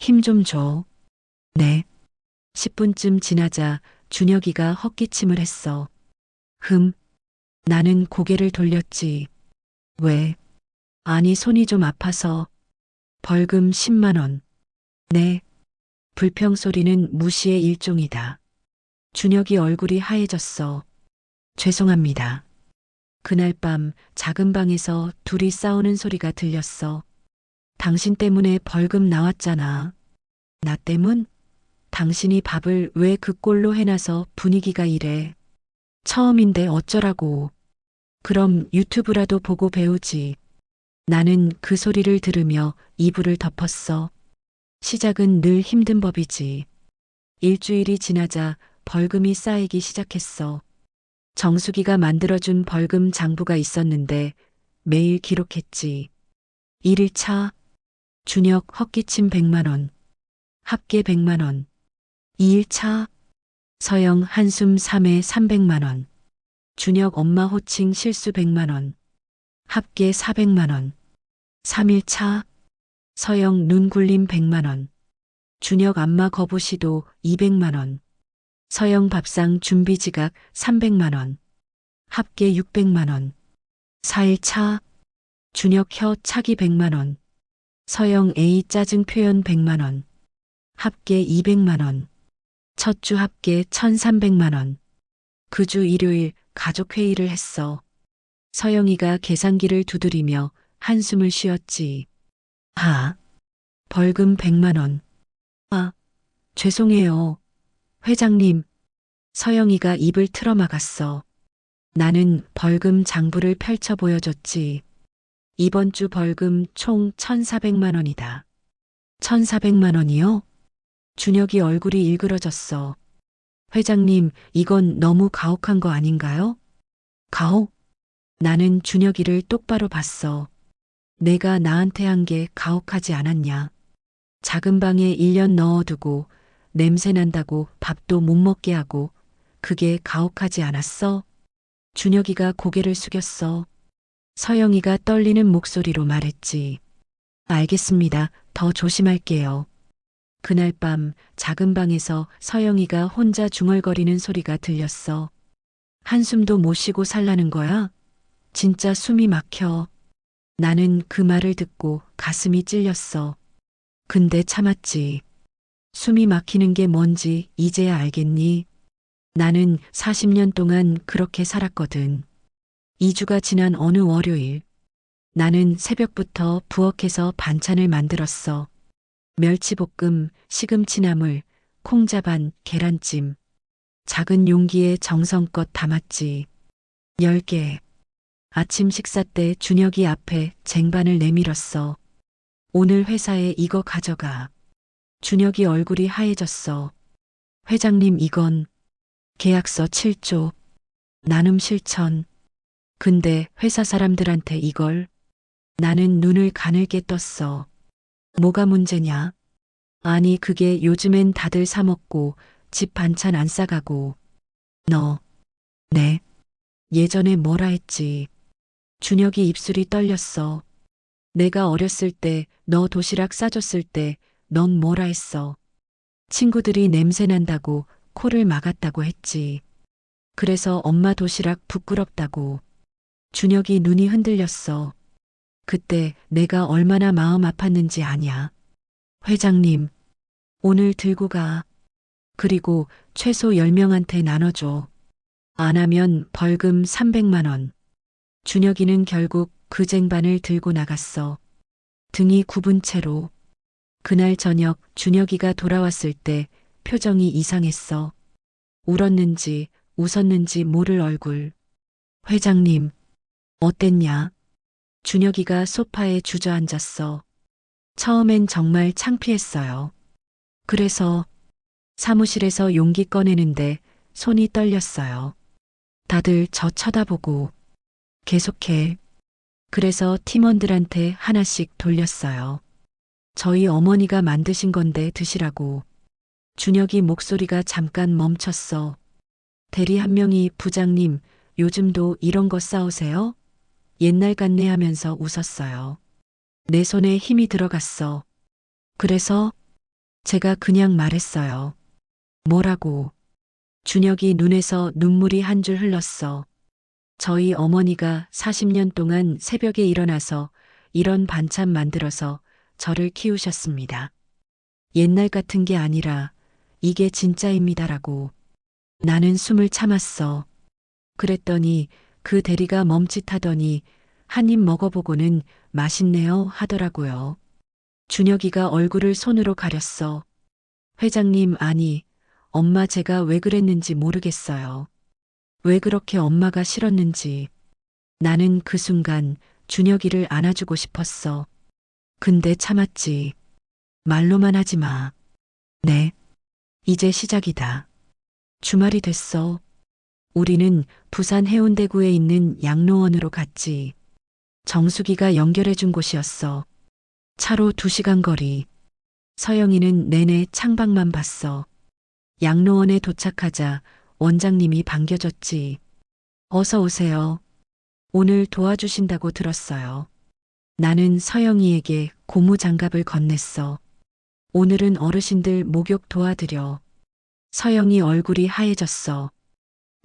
힘 좀 줘. 네. 10분쯤 지나자 준혁이가 헛기침을 했어. 나는 고개를 돌렸지. 왜? 아니 손이 좀 아파서. 벌금 10만 원. 네. 불평 소리는 무시의 일종이다. 준혁이 얼굴이 하얘졌어. 죄송합니다. 그날 밤 작은 방에서 둘이 싸우는 소리가 들렸어. 당신 때문에 벌금 나왔잖아. 나 때문? 당신이 밥을 왜 그 꼴로 해놔서 분위기가 이래. 처음인데 어쩌라고. 그럼 유튜브라도 보고 배우지. 나는 그 소리를 들으며 이불을 덮었어. 시작은 늘 힘든 법이지. 일주일이 지나자 벌금이 쌓이기 시작했어. 정수기가 만들어준 벌금 장부가 있었는데 매일 기록했지. 1일차 준혁 헛기침 100만 원. 합계 100만 원. 2일차 서영 한숨 3회 300만 원. 준혁 엄마 호칭 실수 100만 원. 합계 400만 원. 3일차 서영 눈 굴림 100만 원. 준혁 안마 거부 시도 200만 원. 서영 밥상 준비 지각 300만 원. 합계 600만 원. 4일차 준혁 혀 차기 100만 원. 서영 A 짜증 표현 100만 원. 합계 200만 원. 첫 주 합계 1300만 원. 그 주 일요일 가족 회의를 했어. 서영이가 계산기를 두드리며 한숨을 쉬었지. 벌금 100만 원. 죄송해요. 회장님. 서영이가 입을 틀어막았어. 나는 벌금 장부를 펼쳐 보여줬지. 이번 주 벌금 총 1400만 원이다. 1400만 원이요? 준혁이 얼굴이 일그러졌어. 회장님, 이건 너무 가혹한 거 아닌가요? 가혹? 나는 준혁이를 똑바로 봤어. 내가 나한테 한 게 가혹하지 않았냐. 작은 방에 1년 넣어두고 냄새 난다고 밥도 못 먹게 하고 그게 가혹하지 않았어? 준혁이가 고개를 숙였어. 서영이가 떨리는 목소리로 말했지. 알겠습니다. 더 조심할게요. 그날 밤 작은 방에서 서영이가 혼자 중얼거리는 소리가 들렸어. 한숨도 못 쉬고 살라는 거야? 진짜 숨이 막혀. 나는 그 말을 듣고 가슴이 찔렸어. 근데 참았지. 숨이 막히는 게 뭔지 이제야 알겠니? 나는 40년 동안 그렇게 살았거든. 2주가 지난 어느 월요일, 나는 새벽부터 부엌에서 반찬을 만들었어. 멸치볶음, 시금치나물, 콩자반, 계란찜. 작은 용기에 정성껏 담았지. 10개. 아침 식사 때 준혁이 앞에 쟁반을 내밀었어. 오늘 회사에 이거 가져가. 준혁이 얼굴이 하얘졌어. 회장님 이건 계약서 7조. 나눔 실천. 근데 회사 사람들한테 이걸. 나는 눈을 가늘게 떴어. 뭐가 문제냐? 아니 그게 요즘엔 다들 사 먹고 집 반찬 안 싸가고. 너. 네. 예전에 뭐라 했지. 준혁이 입술이 떨렸어. 내가 어렸을 때 너 도시락 싸줬을 때 넌 뭐라 했어. 친구들이 냄새 난다고 코를 막았다고 했지. 그래서 엄마 도시락 부끄럽다고. 준혁이 눈이 흔들렸어. 그때 내가 얼마나 마음 아팠는지 아냐. 회장님, 오늘 들고 가. 그리고 최소 10명한테 나눠줘. 안 하면 벌금 300만 원. 준혁이는 결국 그 쟁반을 들고 나갔어. 등이 굽은 채로. 그날 저녁 준혁이가 돌아왔을 때 표정이 이상했어. 울었는지 웃었는지 모를 얼굴. 회장님, 어땠냐? 준혁이가 소파에 주저앉았어. 처음엔 정말 창피했어요. 그래서 사무실에서 용기 꺼내는데 손이 떨렸어요. 다들 저 쳐다보고. 계속해. 그래서 팀원들한테 하나씩 돌렸어요. 저희 어머니가 만드신 건데 드시라고. 준혁이 목소리가 잠깐 멈췄어. 대리 한 명이 부장님, 요즘도 이런 거 싸우세요? 옛날 같네 하면서 웃었어요. 내 손에 힘이 들어갔어. 그래서 제가 그냥 말했어요. 뭐라고? 준혁이 눈에서 눈물이 한 줄 흘렀어. 저희 어머니가 40년 동안 새벽에 일어나서 이런 반찬 만들어서 저를 키우셨습니다. 옛날 같은 게 아니라 이게 진짜입니다라고. 나는 숨을 참았어. 그랬더니 그 대리가 멈칫하더니 한 입 먹어보고는 맛있네요 하더라고요. 준혁이가 얼굴을 손으로 가렸어. 회장님, 아니, 엄마 제가 왜 그랬는지 모르겠어요. 왜 그렇게 엄마가 싫었는지. 나는 그 순간 준혁이를 안아주고 싶었어. 근데 참았지. 말로만 하지 마. 네. 이제 시작이다. 주말이 됐어. 우리는 부산 해운대구에 있는 양로원으로 갔지. 정수기가 연결해준 곳이었어. 차로 2시간 거리. 서영이는 내내 창밖만 봤어. 양로원에 도착하자 원장님이 반겨줬지. 어서 오세요. 오늘 도와주신다고 들었어요. 나는 서영이에게 고무 장갑을 건넸어. 오늘은 어르신들 목욕 도와드려. 서영이 얼굴이 하얘졌어.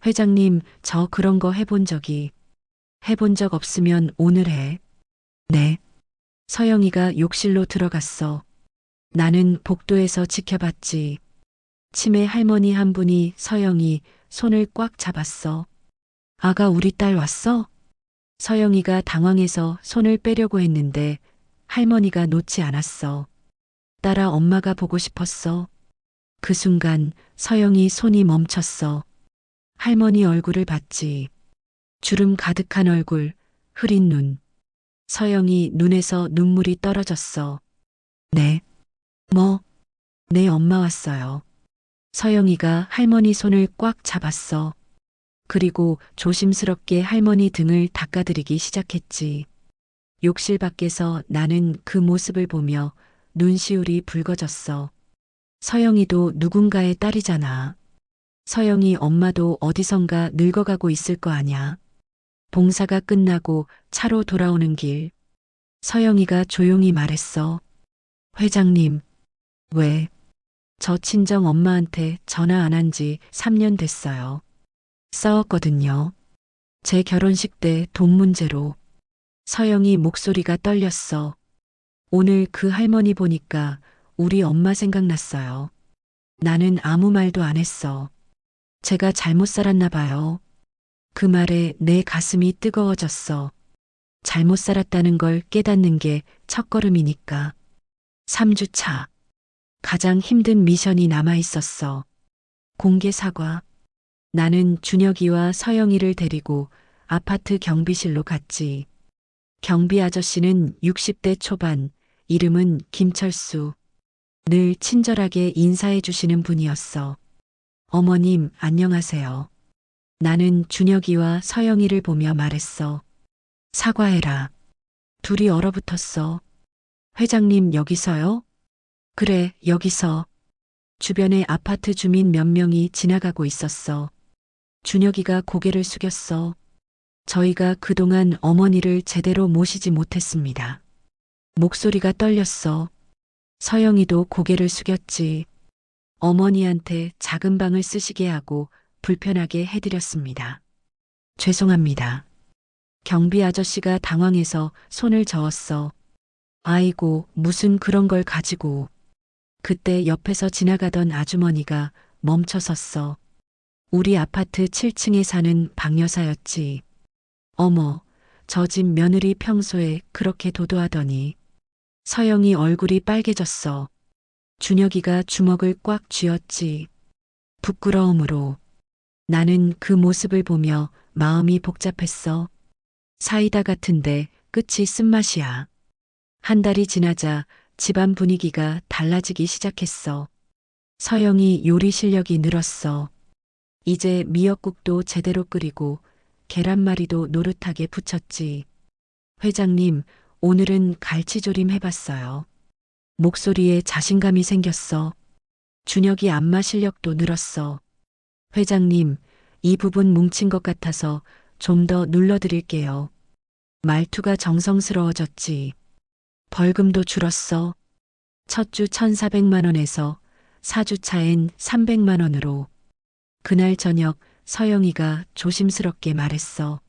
회장님, 저 그런 거 해본 적 없으면 오늘 해. 네. 서영이가 욕실로 들어갔어. 나는 복도에서 지켜봤지. 치매 할머니 한 분이 서영이 손을 꽉 잡았어. 아가, 우리 딸 왔어? 서영이가 당황해서 손을 빼려고 했는데 할머니가 놓지 않았어. 딸아, 엄마가 보고 싶었어. 그 순간 서영이 손이 멈췄어. 할머니 얼굴을 봤지. 주름 가득한 얼굴, 흐린 눈. 서영이 눈에서 눈물이 떨어졌어. 네. 뭐? 내 엄마 왔어요. 서영이가 할머니 손을 꽉 잡았어. 그리고 조심스럽게 할머니 등을 닦아드리기 시작했지. 욕실 밖에서 나는 그 모습을 보며 눈시울이 붉어졌어. 서영이도 누군가의 딸이잖아. 서영이 엄마도 어디선가 늙어가고 있을 거 아냐. 봉사가 끝나고 차로 돌아오는 길. 서영이가 조용히 말했어. 회장님, 왜? 저 친정 엄마한테 전화 안 한 지 3년 됐어요. 싸웠거든요. 제 결혼식 때 돈 문제로. 서영이 목소리가 떨렸어. 오늘 그 할머니 보니까 우리 엄마 생각났어요. 나는 아무 말도 안 했어. 제가 잘못 살았나 봐요. 그 말에 내 가슴이 뜨거워졌어. 잘못 살았다는 걸 깨닫는 게 첫걸음이니까. 3주 차. 가장 힘든 미션이 남아 있었어. 공개 사과. 나는 준혁이와 서영이를 데리고 아파트 경비실로 갔지. 경비 아저씨는 60대 초반, 이름은 김철수. 늘 친절하게 인사해 주시는 분이었어. 어머님, 안녕하세요. 나는 준혁이와 서영이를 보며 말했어. 사과해라. 둘이 얼어붙었어. 회장님, 여기서요? 그래, 여기서. 주변에 아파트 주민 몇 명이 지나가고 있었어. 준혁이가 고개를 숙였어. 저희가 그동안 어머니를 제대로 모시지 못했습니다. 목소리가 떨렸어. 서영이도 고개를 숙였지. 어머니한테 작은 방을 쓰시게 하고 불편하게 해드렸습니다. 죄송합니다. 경비 아저씨가 당황해서 손을 저었어. 아이고, 무슨 그런 걸 가지고. 그때 옆에서 지나가던 아주머니가 멈춰 섰어. 우리 아파트 7층에 사는 박 여사였지. 어머, 저 집 며느리 평소에 그렇게 도도하더니. 서영이 얼굴이 빨개졌어. 준혁이가 주먹을 꽉 쥐었지. 부끄러움으로. 나는 그 모습을 보며 마음이 복잡했어. 사이다 같은데 끝이 쓴맛이야. 한 달이 지나자 집안 분위기가 달라지기 시작했어. 서영이 요리 실력이 늘었어. 이제 미역국도 제대로 끓이고 계란말이도 노릇하게 부쳤지. 회장님, 오늘은 갈치조림 해봤어요. 목소리에 자신감이 생겼어. 준혁이 안마 실력도 늘었어. 회장님, 이 부분 뭉친 것 같아서 좀 더 눌러드릴게요. 말투가 정성스러워졌지. 벌금도 줄었어. 첫 주 1,400만 원에서 4주 차엔 300만 원으로. 그날 저녁 서영이가 조심스럽게 말했어.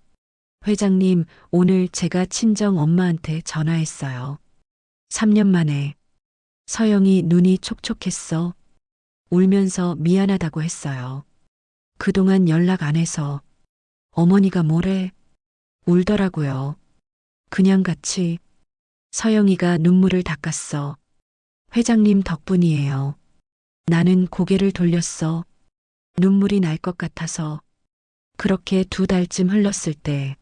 회장님, 오늘 제가 친정 엄마한테 전화했어요. 3년 만에. 서영이 눈이 촉촉했어. 울면서 미안하다고 했어요. 그동안 연락 안 해서. 어머니가 뭐래? 울더라고요. 그냥 같이. 서영이가 눈물을 닦았어. 회장님 덕분이에요. 나는 고개를 돌렸어. 눈물이 날 것 같아서. 그렇게 2달쯤 흘렀을 때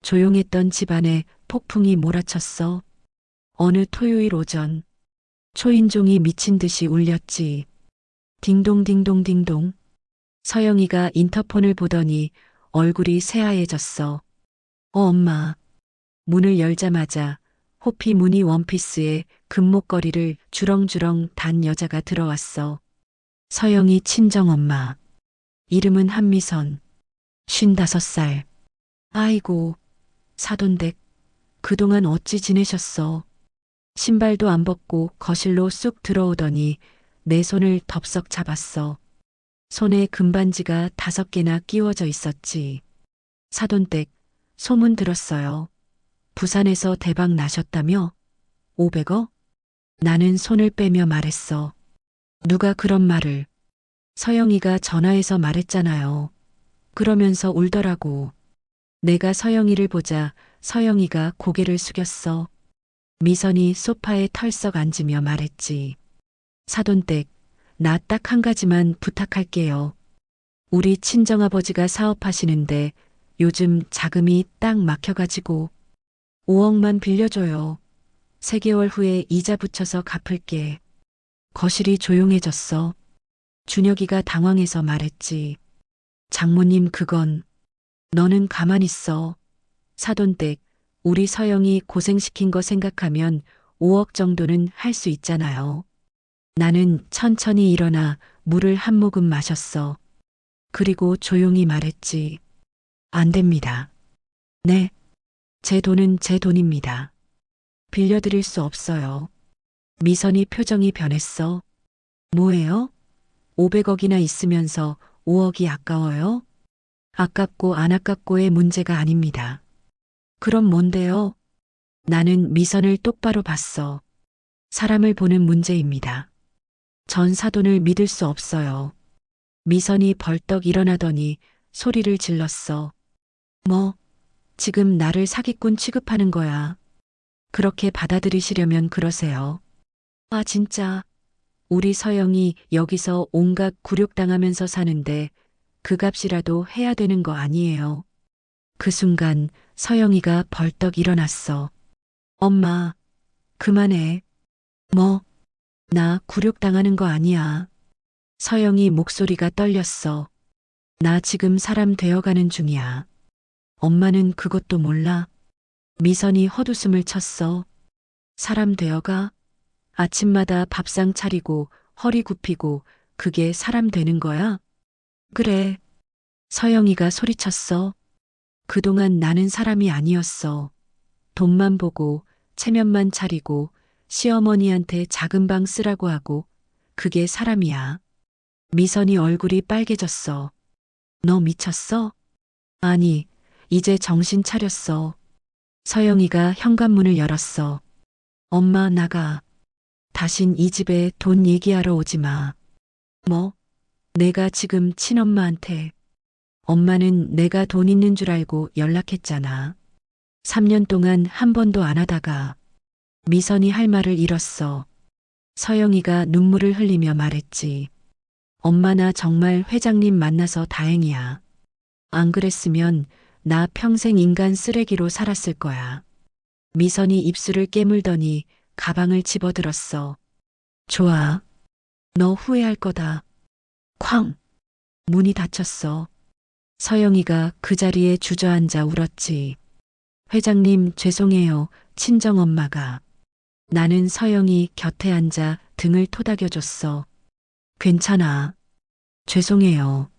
조용했던 집안에 폭풍이 몰아쳤어. 어느 토요일 오전 초인종이 미친 듯이 울렸지. 딩동딩동딩동. 서영이가 인터폰을 보더니 얼굴이 새하얘졌어. 엄마. 문을 열자마자 호피 무늬 원피스에 금목걸이를 주렁주렁 단 여자가 들어왔어. 서영이 친정엄마. 이름은 한미선. 55살. 아이고, 사돈댁. 그동안 어찌 지내셨어? 신발도 안 벗고 거실로 쑥 들어오더니 내 손을 덥석 잡았어. 손에 금반지가 5개나 끼워져 있었지. 사돈댁, 소문 들었어요. 부산에서 대박 나셨다며? 500억? 나는 손을 빼며 말했어. 누가 그런 말을? 서영이가 전화해서 말했잖아요. 그러면서 울더라고. 내가 서영이를 보자 서영이가 고개를 숙였어. 미선이 소파에 털썩 앉으며 말했지. 사돈댁, 나 딱 한 가지만 부탁할게요. 우리 친정아버지가 사업하시는데 요즘 자금이 딱 막혀가지고 5억만 빌려줘요. 3개월 후에 이자 붙여서 갚을게. 거실이 조용해졌어. 준혁이가 당황해서 말했지. 장모님 그건. 너는 가만 있어. 사돈댁, 우리 서영이 고생시킨 거 생각하면 5억 정도는 할 수 있잖아요. 나는 천천히 일어나 물을 한 모금 마셨어. 그리고 조용히 말했지. 안 됩니다. 네. 제 돈은 제 돈입니다. 빌려드릴 수 없어요. 미선이 표정이 변했어. 뭐예요? 500억이나 있으면서 5억이 아까워요? 아깝고 안 아깝고의 문제가 아닙니다. 그럼 뭔데요? 나는 미선을 똑바로 봤어. 사람을 보는 문제입니다. 전 사돈을 믿을 수 없어요. 미선이 벌떡 일어나더니 소리를 질렀어. 뭐, 지금 나를 사기꾼 취급하는 거야. 그렇게 받아들이시려면 그러세요. 아, 진짜. 우리 서영이 여기서 온갖 굴욕당하면서 사는데 그 값이라도 해야 되는 거 아니에요. 그 순간 서영이가 벌떡 일어났어. 엄마, 그만해. 뭐, 나 굴욕당하는 거 아니야. 서영이 목소리가 떨렸어. 나 지금 사람 되어가는 중이야. 엄마는 그것도 몰라. 미선이 헛웃음을 쳤어. 사람 되어가? 아침마다 밥상 차리고 허리 굽히고 그게 사람 되는 거야? 그래. 서영이가 소리쳤어. 그동안 나는 사람이 아니었어. 돈만 보고 체면만 차리고 시어머니한테 작은 방 쓰라고 하고 그게 사람이야. 미선이 얼굴이 빨개졌어. 너 미쳤어? 아니, 이제 정신 차렸어. 서영이가 현관문을 열었어. 엄마 나가. 다신 이 집에 돈 얘기하러 오지 마. 뭐? 내가 지금 친엄마한테. 엄마는 내가 돈 있는 줄 알고 연락했잖아. 3년 동안 한 번도 안 하다가 미선이 할 말을 잃었어. 서영이가 눈물을 흘리며 말했지. 엄마 나 정말 회장님 만나서 다행이야. 안 그랬으면 나 평생 인간 쓰레기로 살았을 거야. 미선이 입술을 깨물더니 가방을 집어들었어. 좋아. 너 후회할 거다. 쾅! 문이 닫혔어. 서영이가 그 자리에 주저앉아 울었지. 회장님 죄송해요. 친정엄마가. 나는 서영이 곁에 앉아 등을 토닥여줬어. 괜찮아. 죄송해요.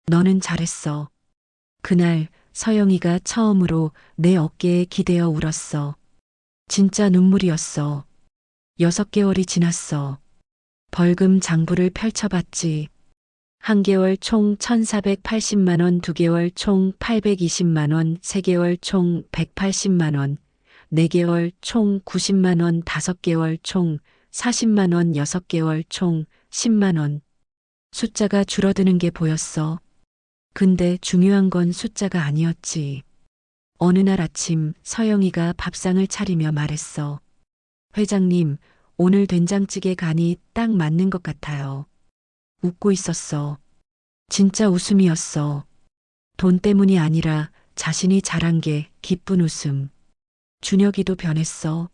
너는 잘했어. 그날 서영이가 처음으로 내 어깨에 기대어 울었어. 진짜 눈물이었어. 6개월이 지났어. 벌금 장부를 펼쳐봤지. 1개월 총 1,480만 원, 2개월 총 820만 원, 3개월 총 180만 원, 4개월 총 90만 원, 5개월 총 40만 원 6개월 총 10만 원. 숫자가 줄어드는 게 보였어. 근데 중요한 건 숫자가 아니었지. 어느 날 아침 서영이가 밥상을 차리며 말했어. 회장님, 오늘 된장찌개 간이 딱 맞는 것 같아요. 웃고 있었어. 진짜 웃음이었어. 돈 때문이 아니라 자신이 잘한 게 기쁜 웃음. 준혁이도 변했어.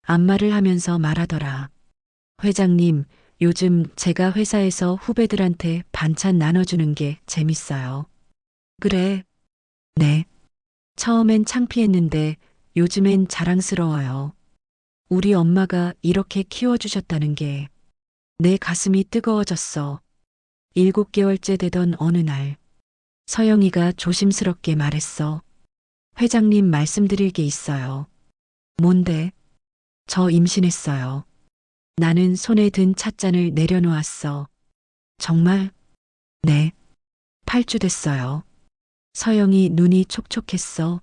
안마를 하면서 말하더라. 회장님, 요즘 제가 회사에서 후배들한테 반찬 나눠주는 게 재밌어요. 그래. 네. 처음엔 창피했는데 요즘엔 자랑스러워요. 우리 엄마가 이렇게 키워주셨다는 게 내 가슴이 뜨거워졌어. 7개월째 되던 어느 날, 서영이가 조심스럽게 말했어. 회장님 말씀드릴 게 있어요. 뭔데? 저 임신했어요. 나는 손에 든 찻잔을 내려놓았어. 정말? 네. 8주 됐어요. 서영이 눈이 촉촉했어.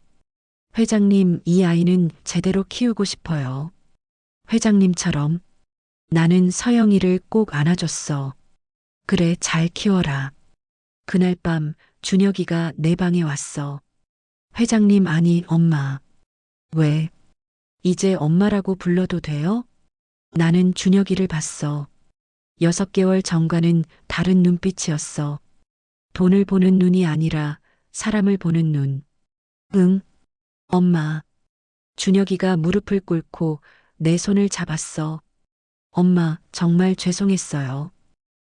회장님, 이 아이는 제대로 키우고 싶어요. 회장님처럼. 나는 서영이를 꼭 안아줬어. 그래, 잘 키워라. 그날 밤 준혁이가 내 방에 왔어. 회장님, 아니, 엄마. 왜? 이제 엄마라고 불러도 돼요? 나는 준혁이를 봤어. 6개월 전과는 다른 눈빛이었어. 돈을 보는 눈이 아니라 사람을 보는 눈. 응, 엄마. 준혁이가 무릎을 꿇고 내 손을 잡았어. 엄마, 정말 죄송했어요.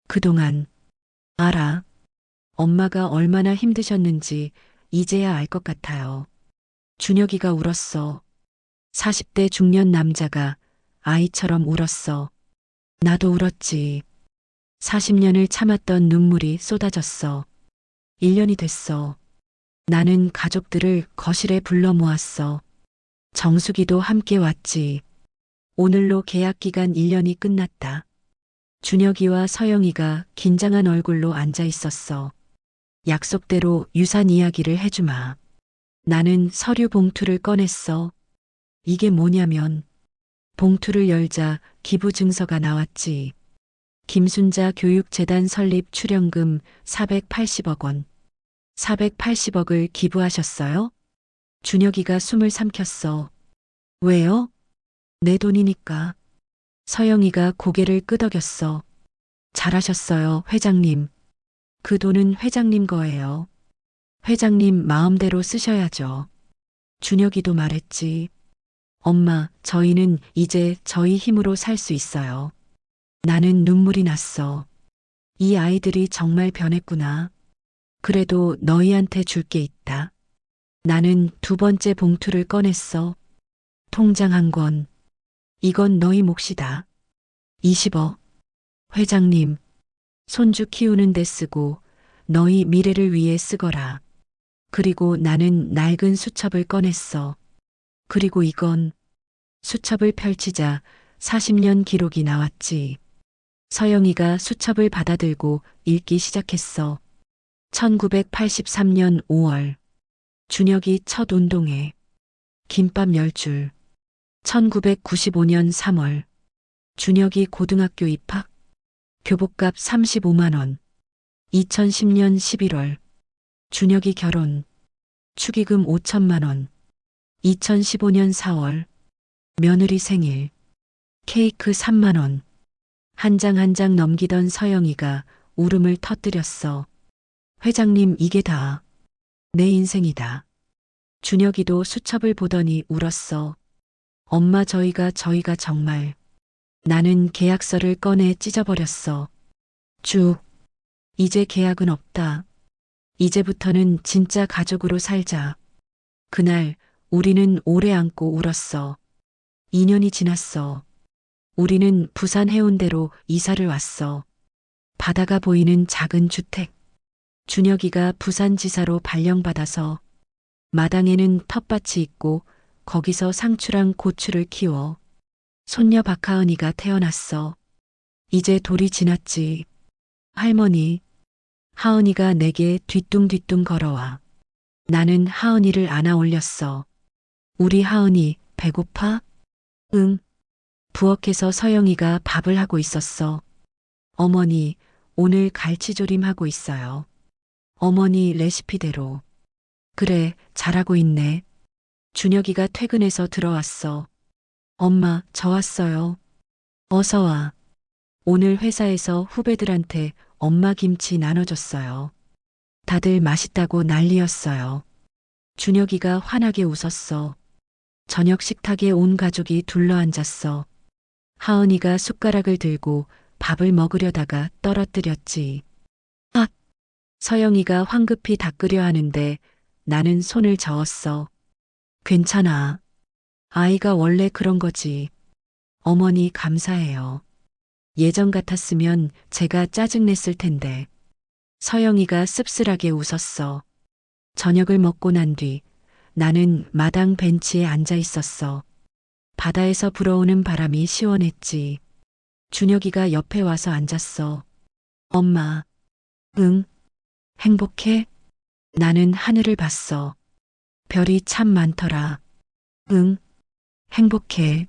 그동안. 알아. 엄마가 얼마나 힘드셨는지 이제야 알 것 같아요. 준혁이가 울었어. 40대 중년 남자가 아이처럼 울었어. 나도 울었지. 40년을 참았던 눈물이 쏟아졌어. 1년이 됐어. 나는 가족들을 거실에 불러 모았어. 정수기도 함께 왔지. 오늘로 계약 기간 1년이 끝났다. 준혁이와 서영이가 긴장한 얼굴로 앉아 있었어. 약속대로 유산 이야기를 해주마. 나는 서류 봉투를 꺼냈어. 이게 뭐냐면 봉투를 열자 기부 증서가 나왔지. 김순자 교육재단 설립 출연금 480억 원. 480억을 기부하셨어요? 준혁이가 숨을 삼켰어. 왜요? 내 돈이니까. 서영이가 고개를 끄덕였어. 잘하셨어요, 회장님. 그 돈은 회장님 거예요. 회장님 마음대로 쓰셔야죠. 준혁이도 말했지. 엄마, 저희는 이제 저희 힘으로 살 수 있어요. 나는 눈물이 났어. 이 아이들이 정말 변했구나. 그래도 너희한테 줄 게 있다. 나는 두 번째 봉투를 꺼냈어. 통장 한 권. 이건 너희 몫이다. 20억. 회장님, 손주 키우는 데 쓰고 너희 미래를 위해 쓰거라. 그리고 나는 낡은 수첩을 꺼냈어. 그리고 이건 수첩을 펼치자 40년 기록이 나왔지. 서영이가 수첩을 받아들고 읽기 시작했어. 1983년 5월. 준혁이 첫 운동회. 김밥 10줄. 1995년 3월. 준혁이 고등학교 입학. 교복값 35만 원. 2010년 11월. 준혁이 결혼. 축의금 5천만 원. 2015년 4월. 며느리 생일. 케이크 3만 원. 한 장 한 장 넘기던 서영이가 울음을 터뜨렸어. 회장님, 이게 다 내 인생이다. 준혁이도 수첩을 보더니 울었어. 엄마, 저희가 정말. 나는 계약서를 꺼내 찢어버렸어. 쭉. 이제 계약은 없다. 이제부터는 진짜 가족으로 살자. 그날 우리는 오래 안고 울었어. 2년이 지났어. 우리는 부산 해운대로 이사를 왔어. 바다가 보이는 작은 주택. 준혁이가 부산지사로 발령받아서 마당에는 텃밭이 있고 거기서 상추랑 고추를 키워. 손녀 박하은이가 태어났어. 이제 돌이 지났지. 할머니. 하은이가 내게 뒤뚱뒤뚱 걸어와. 나는 하은이를 안아 올렸어. 우리 하은이 배고파? 응. 부엌에서 서영이가 밥을 하고 있었어. 어머니, 오늘 갈치조림 하고 있어요. 어머니 레시피대로. 그래, 잘하고 있네. 준혁이가 퇴근해서 들어왔어. 엄마, 저 왔어요. 어서 와. 오늘 회사에서 후배들한테 엄마 김치 나눠줬어요. 다들 맛있다고 난리였어요. 준혁이가 환하게 웃었어. 저녁 식탁에 온 가족이 둘러앉았어. 하은이가 숟가락을 들고 밥을 먹으려다가 떨어뜨렸지. 아! 서영이가 황급히 닦으려 하는데 나는 손을 저었어. 괜찮아. 아이가 원래 그런 거지. 어머니 감사해요. 예전 같았으면 제가 짜증냈을 텐데. 서영이가 씁쓸하게 웃었어. 저녁을 먹고 난 뒤 나는 마당 벤치에 앉아 있었어. 바다에서 불어오는 바람이 시원했지. 준혁이가 옆에 와서 앉았어. 엄마, 응, 행복해? 나는 하늘을 봤어. 별이 참 많더라. 응, 행복해.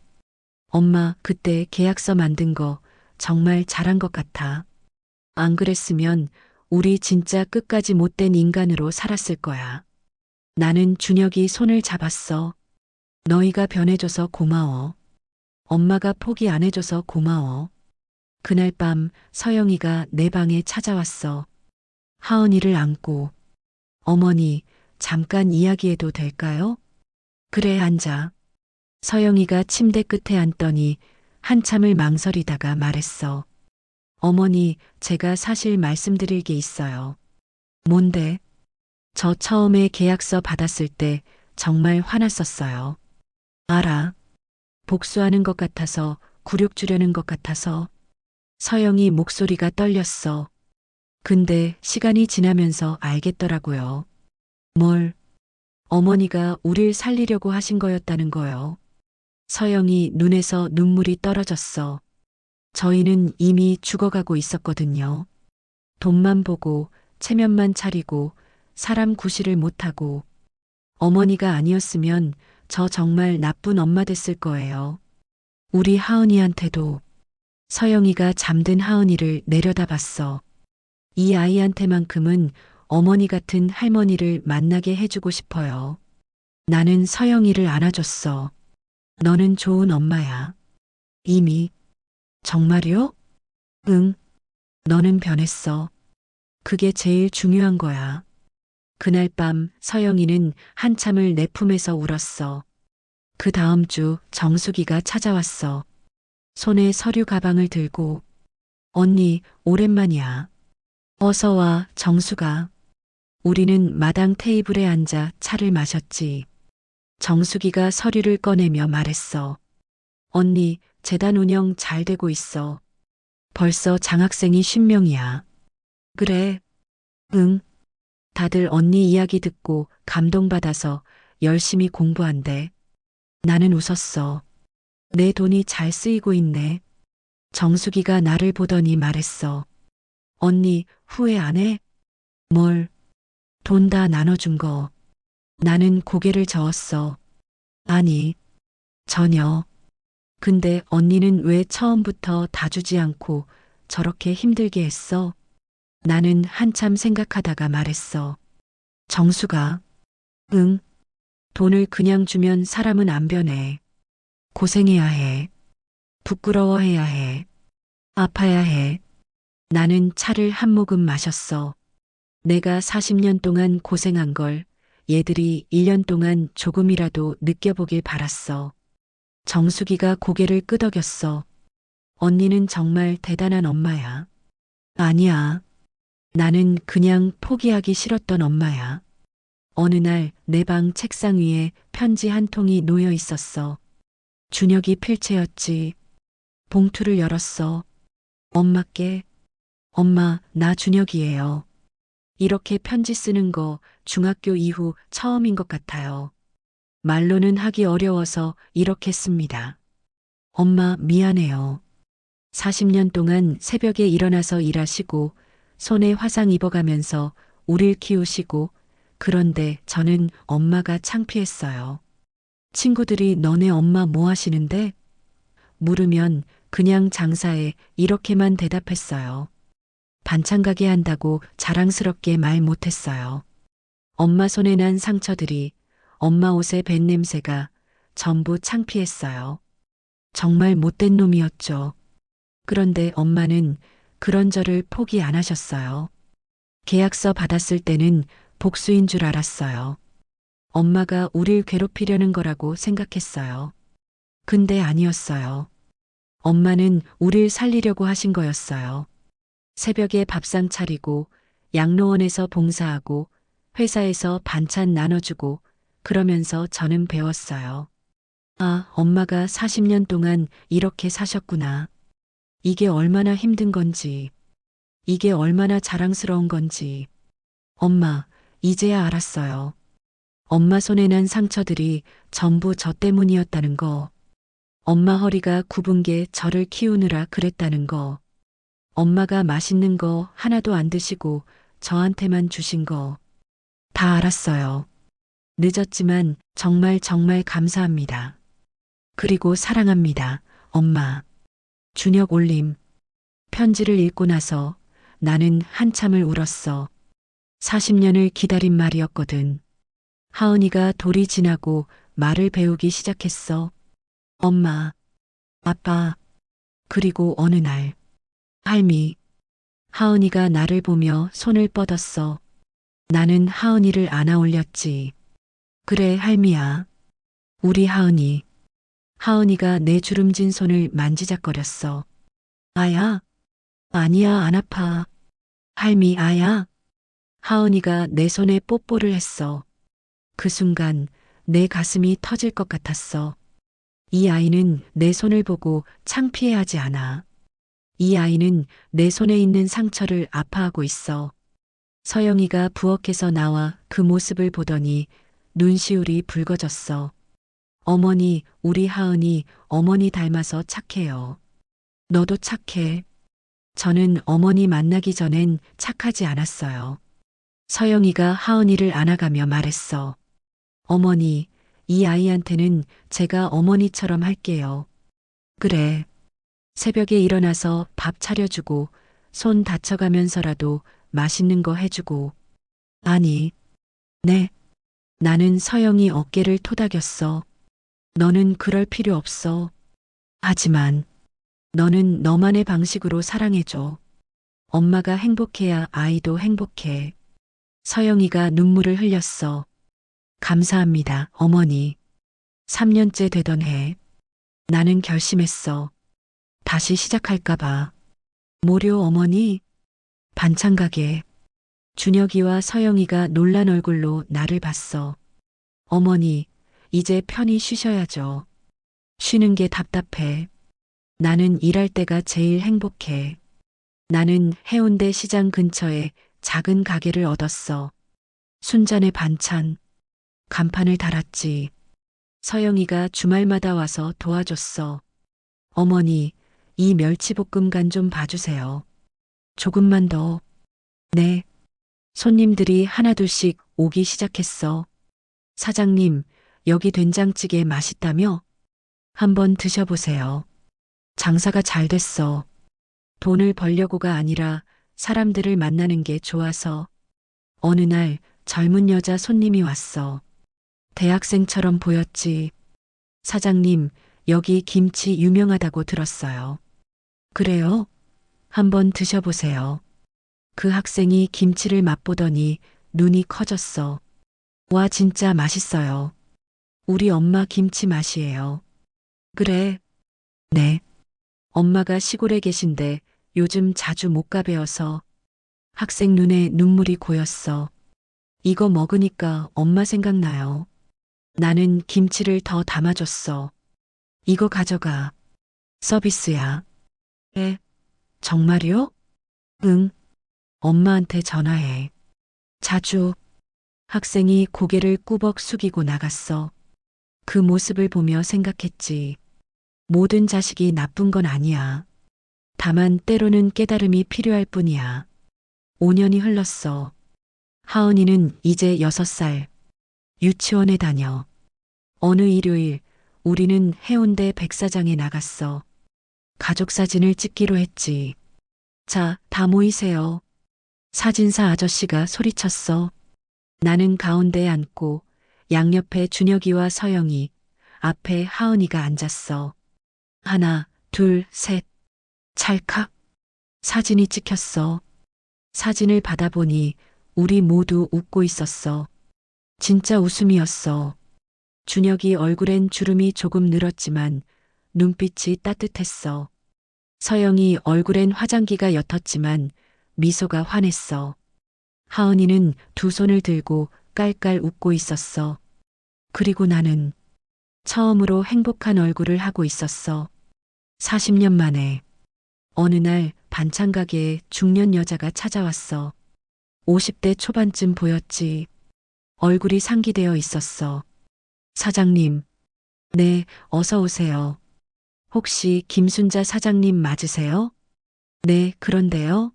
엄마, 그때 계약서 만든 거 정말 잘한 것 같아. 안 그랬으면 우리 진짜 끝까지 못된 인간으로 살았을 거야. 나는 준혁이 손을 잡았어. 너희가 변해줘서 고마워. 엄마가 포기 안 해줘서 고마워. 그날 밤 서영이가 내 방에 찾아왔어. 하은이를 안고. 어머니, 잠깐 이야기해도 될까요? 그래, 앉아. 서영이가 침대 끝에 앉더니 한참을 망설이다가 말했어. 어머니, 제가 사실 말씀드릴 게 있어요. 뭔데? 저 처음에 계약서 받았을 때 정말 화났었어요. 알아. 복수하는 것 같아서, 굴욕 주려는 것 같아서. 서영이 목소리가 떨렸어. 근데 시간이 지나면서 알겠더라고요. 뭘? 어머니가 우릴 살리려고 하신 거였다는 거요. 서영이 눈에서 눈물이 떨어졌어. 저희는 이미 죽어가고 있었거든요. 돈만 보고, 체면만 차리고, 사람 구실을 못하고. 어머니가 아니었으면 저 정말 나쁜 엄마 됐을 거예요. 우리 하은이한테도. 서영이가 잠든 하은이를 내려다봤어. 이 아이한테만큼은 어머니 같은 할머니를 만나게 해주고 싶어요. 나는 서영이를 안아줬어. 너는 좋은 엄마야. 이미. 정말요? 응. 너는 변했어. 그게 제일 중요한 거야. 그날 밤 서영이는 한참을 내 품에서 울었어. 그 다음 주 정수기가 찾아왔어. 손에 서류 가방을 들고. 언니, 오랜만이야. 어서 와, 정수가. 우리는 마당 테이블에 앉아 차를 마셨지. 정수기가 서류를 꺼내며 말했어. 언니, 재단 운영 잘 되고 있어. 벌써 장학생이 50명이야. 그래. 응. 다들 언니 이야기 듣고 감동받아서 열심히 공부한대. 나는 웃었어. 내 돈이 잘 쓰이고 있네. 정수기가 나를 보더니 말했어. 언니, 후회 안 해? 뭘? 돈 다 나눠준 거. 나는 고개를 저었어. 아니, 전혀. 근데 언니는 왜 처음부터 다 주지 않고 저렇게 힘들게 했어? 나는 한참 생각하다가 말했어. 정수가. 응. 돈을 그냥 주면 사람은 안 변해. 고생해야 해. 부끄러워해야 해. 아파야 해. 나는 차를 한 모금 마셨어. 내가 40년 동안 고생한 걸 얘들이 1년 동안 조금이라도 느껴보길 바랐어. 정수기가 고개를 끄덕였어. 언니는 정말 대단한 엄마야. 아니야. 나는 그냥 포기하기 싫었던 엄마야. 어느 날 내 방 책상 위에 편지 한 통이 놓여 있었어. 준혁이 필체였지. 봉투를 열었어. 엄마께. 엄마, 나 준혁이에요. 이렇게 편지 쓰는 거 중학교 이후 처음인 것 같아요. 말로는 하기 어려워서 이렇게 씁니다. 엄마, 미안해요. 40년 동안 새벽에 일어나서 일하시고 손에 화상 입어가면서 우릴 키우시고 그런데 저는 엄마가 창피했어요. 친구들이 너네 엄마 뭐 하시는데? 물으면 그냥 장사해 이렇게만 대답했어요. 반찬 가게 한다고 자랑스럽게 말 못했어요. 엄마 손에 난 상처들이, 엄마 옷에 밴 냄새가 전부 창피했어요. 정말 못된 놈이었죠. 그런데 엄마는 그런 저를 포기 안 하셨어요. 계약서 받았을 때는 복수인 줄 알았어요. 엄마가 우릴 괴롭히려는 거라고 생각했어요. 근데 아니었어요. 엄마는 우릴 살리려고 하신 거였어요. 새벽에 밥상 차리고, 양로원에서 봉사하고, 회사에서 반찬 나눠주고, 그러면서 저는 배웠어요. 아, 엄마가 40년 동안 이렇게 사셨구나. 이게 얼마나 힘든 건지, 이게 얼마나 자랑스러운 건지. 엄마, 이제야 알았어요. 엄마 손에 난 상처들이 전부 저 때문이었다는 거. 엄마 허리가 굽은 게 저를 키우느라 그랬다는 거. 엄마가 맛있는 거 하나도 안 드시고 저한테만 주신 거. 다 알았어요. 늦었지만 정말 정말 감사합니다. 그리고 사랑합니다, 엄마. 준혁 올림. 편지를 읽고 나서 나는 한참을 울었어. 40년을 기다린 말이었거든. 하은이가 돌이 지나고 말을 배우기 시작했어. 엄마, 아빠, 그리고 어느 날, 할미. 하은이가 나를 보며 손을 뻗었어. 나는 하은이를 안아 올렸지. 그래, 할미야. 우리 하은이. 하은이가 내 주름진 손을 만지작거렸어. 아야? 아니야, 안 아파. 할미, 아야? 하은이가 내 손에 뽀뽀를 했어. 그 순간 내 가슴이 터질 것 같았어. 이 아이는 내 손을 보고 창피해하지 않아. 이 아이는 내 손에 있는 상처를 아파하고 있어. 서영이가 부엌에서 나와 그 모습을 보더니 눈시울이 붉어졌어. 어머니, 우리 하은이 어머니 닮아서 착해요. 너도 착해. 저는 어머니 만나기 전엔 착하지 않았어요. 서영이가 하은이를 안아가며 말했어. 어머니, 이 아이한테는 제가 어머니처럼 할게요. 그래. 새벽에 일어나서 밥 차려주고 손 다쳐가면서라도 맛있는 거 해주고. 아니, 네. 나는 서영이 어깨를 토닥였어. 너는 그럴 필요 없어. 하지만 너는 너만의 방식으로 사랑해줘. 엄마가 행복해야 아이도 행복해. 서영이가 눈물을 흘렸어. 감사합니다, 어머니. 3년째 되던 해. 나는 결심했어. 다시 시작할까봐. 뭐려, 어머니? 반찬 가게. 준혁이와 서영이가 놀란 얼굴로 나를 봤어. 어머니, 이제 편히 쉬셔야죠. 쉬는 게 답답해. 나는 일할 때가 제일 행복해. 나는 해운대 시장 근처에 작은 가게를 얻었어. 순잔의 반찬, 간판을 달았지. 서영이가 주말마다 와서 도와줬어. 어머니, 이 멸치볶음 간 좀 봐주세요. 조금만 더. 네. 손님들이 하나둘씩 오기 시작했어. 사장님, 여기 된장찌개 맛있다며? 한번 드셔보세요. 장사가 잘 됐어. 돈을 벌려고가 아니라 사람들을 만나는 게 좋아서. 어느 날 젊은 여자 손님이 왔어. 대학생처럼 보였지. 사장님, 여기 김치 유명하다고 들었어요. 그래요? 한번 드셔보세요. 그 학생이 김치를 맛보더니 눈이 커졌어. 와, 진짜 맛있어요. 우리 엄마 김치 맛이에요. 그래. 네. 엄마가 시골에 계신데 요즘 자주 못 가뵈어서. 학생 눈에 눈물이 고였어. 이거 먹으니까 엄마 생각나요. 나는 김치를 더 담아줬어. 이거 가져가. 서비스야. 네. 정말요? 응. 엄마한테 전화해. 자주. 학생이 고개를 꾸벅 숙이고 나갔어. 그 모습을 보며 생각했지. 모든 자식이 나쁜 건 아니야. 다만 때로는 깨달음이 필요할 뿐이야. 5년이 흘렀어. 하은이는 이제 6살. 유치원에 다녀. 어느 일요일 우리는 해운대 백사장에 나갔어. 가족 사진을 찍기로 했지. 자, 다 모이세요. 사진사 아저씨가 소리쳤어. 나는 가운데에 앉고 양옆에 준혁이와 서영이, 앞에 하은이가 앉았어. 하나, 둘, 셋. 찰칵. 사진이 찍혔어. 사진을 받아보니 우리 모두 웃고 있었어. 진짜 웃음이었어. 준혁이 얼굴엔 주름이 조금 늘었지만 눈빛이 따뜻했어. 서영이 얼굴엔 화장기가 옅었지만 미소가 환했어. 하은이는 두 손을 들고 깔깔 웃고 있었어. 그리고 나는 처음으로 행복한 얼굴을 하고 있었어. 40년 만에 어느 날 반찬 가게에 중년 여자가 찾아왔어. 50대 초반쯤 보였지. 얼굴이 상기되어 있었어. 사장님. 네, 어서 오세요. 혹시 김순자 사장님 맞으세요? 네, 그런데요.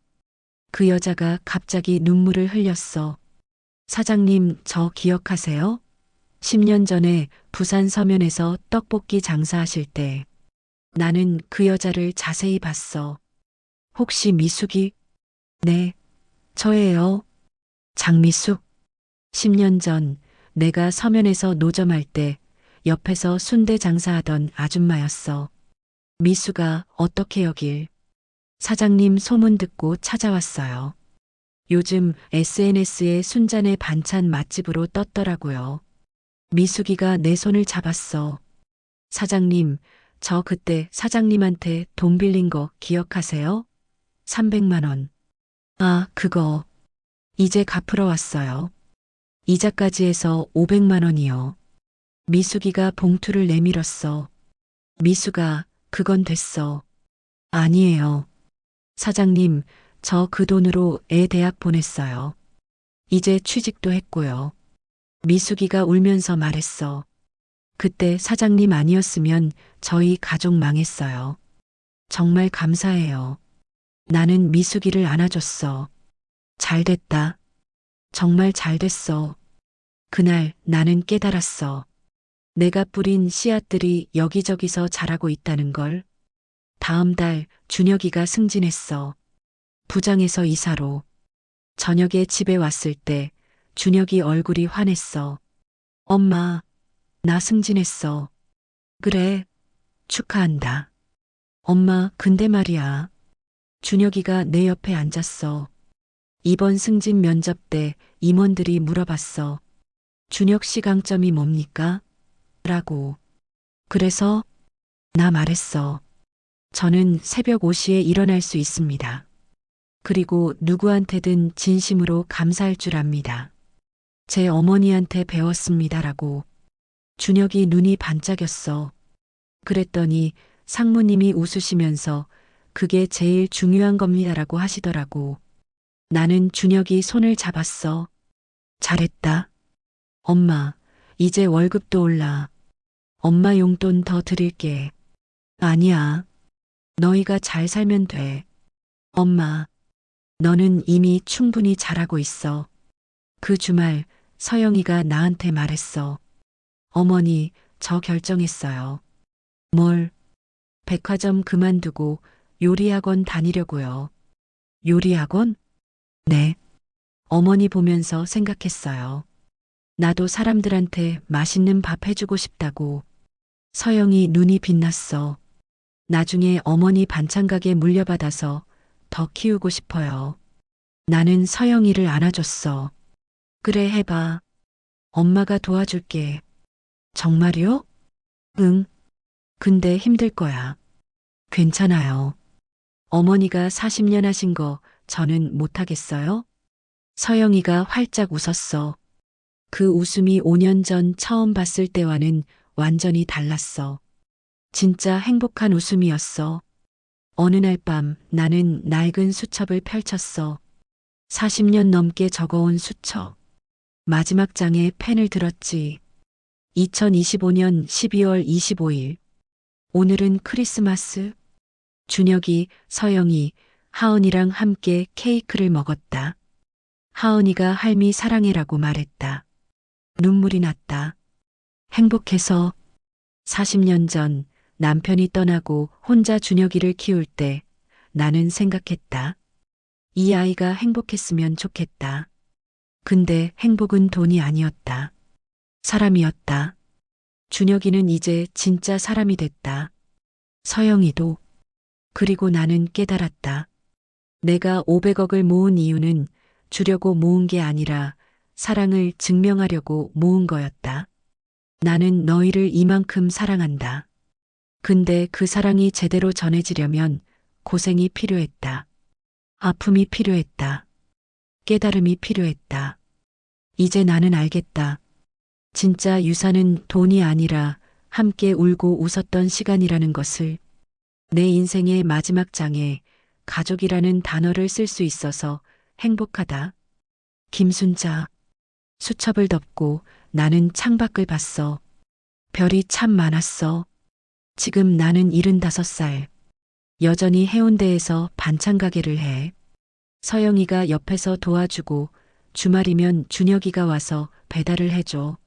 그 여자가 갑자기 눈물을 흘렸어. 사장님, 저 기억하세요? 10년 전에 부산 서면에서 떡볶이 장사하실 때 나는 그 여자를 자세히 봤어. 혹시 미숙이? 네, 저예요. 장미숙. 10년 전 내가 서면에서 노점할 때 옆에서 순대 장사하던 아줌마였어. 미숙아, 어떻게 여길? 사장님 소문 듣고 찾아왔어요. 요즘 SNS에 순자네 반찬 맛집으로 떴더라고요. 미숙이가 내 손을 잡았어. 사장님, 저 그때 사장님한테 돈 빌린 거 기억하세요? 300만 원. 아, 그거. 이제 갚으러 왔어요. 이자까지 해서 500만 원이요. 미숙이가 봉투를 내밀었어. 미숙아, 그건 됐어. 아니에요. 사장님, 저 그 돈으로 애 대학 보냈어요. 이제 취직도 했고요. 미숙이가 울면서 말했어. 그때 사장님 아니었으면 저희 가족 망했어요. 정말 감사해요. 나는 미숙이를 안아줬어. 잘 됐다. 정말 잘 됐어. 그날 나는 깨달았어. 내가 뿌린 씨앗들이 여기저기서 자라고 있다는 걸. 다음 달 준혁이가 승진했어. 부장에서 이사로. 저녁에 집에 왔을 때 준혁이 얼굴이 환했어. 엄마, 나 승진했어. 그래, 축하한다. 엄마, 근데 말이야. 준혁이가 내 옆에 앉았어. 이번 승진 면접 때 임원들이 물어봤어. 준혁 씨 강점이 뭡니까? 라고. 그래서 나 말했어. 저는 새벽 5시에 일어날 수 있습니다. 그리고 누구한테든 진심으로 감사할 줄 압니다. 제 어머니한테 배웠습니다라고. 준혁이 눈이 반짝였어. 그랬더니 상무님이 웃으시면서 그게 제일 중요한 겁니다라고 하시더라고. 나는 준혁이 손을 잡았어. 잘했다. 엄마, 이제 월급도 올라. 엄마 용돈 더 드릴게. 아니야. 너희가 잘 살면 돼. 엄마, 너는 이미 충분히 잘하고 있어. 그 주말 서영이가 나한테 말했어. 어머니, 저 결정했어요. 뭘? 백화점 그만두고 요리학원 다니려고요. 요리학원? 네. 어머니 보면서 생각했어요. 나도 사람들한테 맛있는 밥 해주고 싶다고. 서영이 눈이 빛났어. 나중에 어머니 반찬 가게 물려받아서 더 키우고 싶어요. 나는 서영이를 안아줬어. 그래, 해봐. 엄마가 도와줄게. 정말요? 응. 근데 힘들 거야. 괜찮아요. 어머니가 40년 하신 거 저는 못하겠어요? 서영이가 활짝 웃었어. 그 웃음이 5년 전 처음 봤을 때와는 완전히 달랐어. 진짜 행복한 웃음이었어. 어느 날 밤 나는 낡은 수첩을 펼쳤어. 40년 넘게 적어온 수첩. 마지막 장에 펜을 들었지. 2025년 12월 25일. 오늘은 크리스마스. 준혁이, 서영이, 하은이랑 함께 케이크를 먹었다. 하은이가 할미 사랑해라고 말했다. 눈물이 났다. 행복해서 40년 전 남편이 떠나고 혼자 준혁이를 키울 때 나는 생각했다. 이 아이가 행복했으면 좋겠다. 근데 행복은 돈이 아니었다. 사람이었다. 준혁이는 이제 진짜 사람이 됐다. 서영이도. 그리고 나는 깨달았다. 내가 500억을 모은 이유는 주려고 모은 게 아니라 사랑을 증명하려고 모은 거였다. 나는 너희를 이만큼 사랑한다. 근데 그 사랑이 제대로 전해지려면 고생이 필요했다. 아픔이 필요했다. 깨달음이 필요했다. 이제 나는 알겠다. 진짜 유산은 돈이 아니라 함께 울고 웃었던 시간이라는 것을. 내 인생의 마지막 장에 가족이라는 단어를 쓸 수 있어서 행복하다. 김순자. 수첩을 덮고 나는 창밖을 봤어. 별이 참 많았어. 지금 나는 75살. 여전히 해운대에서 반찬 가게를 해. 서영이가 옆에서 도와주고 주말이면 준혁이가 와서 배달을 해줘.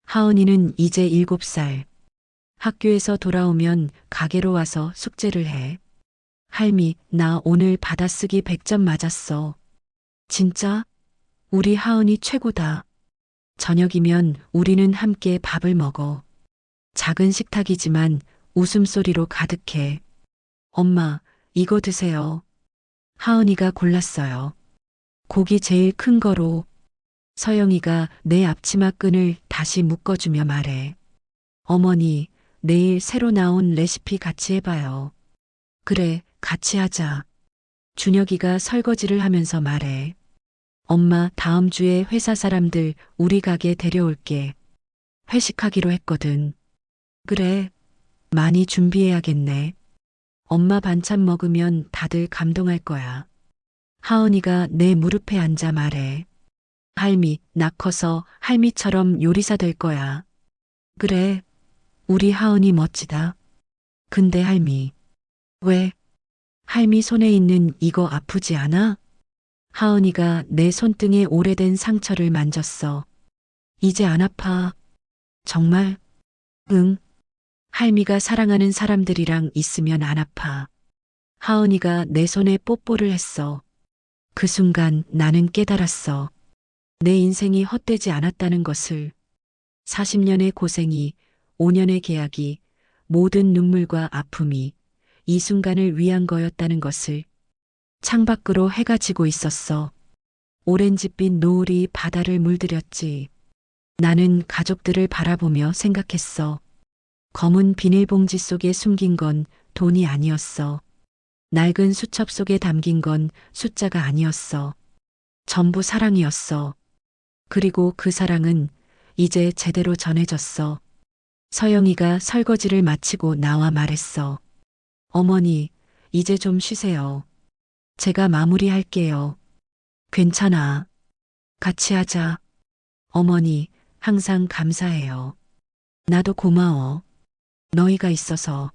하은이는 이제 7살. 학교에서 돌아오면 가게로 와서 숙제를 해. 할미, 나 오늘 받아쓰기 100점 맞았어. 진짜? 우리 하은이 최고다. 저녁이면 우리는 함께 밥을 먹어. 작은 식탁이지만 웃음소리로 가득해. 엄마, 이거 드세요. 하은이가 골랐어요. 고기 제일 큰 거로. 서영이가 내 앞치마 끈을 다시 묶어주며 말해. 어머니, 내일 새로 나온 레시피 같이 해봐요. 그래, 같이 하자. 준혁이가 설거지를 하면서 말해. 엄마, 다음 주에 회사 사람들 우리 가게 데려올게. 회식하기로 했거든. 그래, 많이 준비해야겠네. 엄마 반찬 먹으면 다들 감동할 거야. 하은이가 내 무릎에 앉아 말해. 할미, 나 커서 할미처럼 요리사 될 거야. 그래, 우리 하은이 멋지다. 근데 할미. 왜? 할미 손에 있는 이거 아프지 않아? 하은이가 내 손등에 오래된 상처를 만졌어. 이제 안 아파. 정말? 응. 할미가 사랑하는 사람들이랑 있으면 안 아파. 하은이가 내 손에 뽀뽀를 했어. 그 순간 나는 깨달았어. 내 인생이 헛되지 않았다는 것을. 40년의 고생이, 5년의 계약이, 모든 눈물과 아픔이 이 순간을 위한 거였다는 것을. 창밖으로 해가 지고 있었어. 오렌지빛 노을이 바다를 물들였지. 나는 가족들을 바라보며 생각했어. 검은 비닐봉지 속에 숨긴 건 돈이 아니었어. 낡은 수첩 속에 담긴 건 숫자가 아니었어. 전부 사랑이었어. 그리고 그 사랑은 이제 제대로 전해졌어. 서영이가 설거지를 마치고 나와 말했어. 어머니, 이제 좀 쉬세요. 제가 마무리할게요. 괜찮아. 같이 하자. 어머니, 항상 감사해요. 나도 고마워. 너희가 있어서.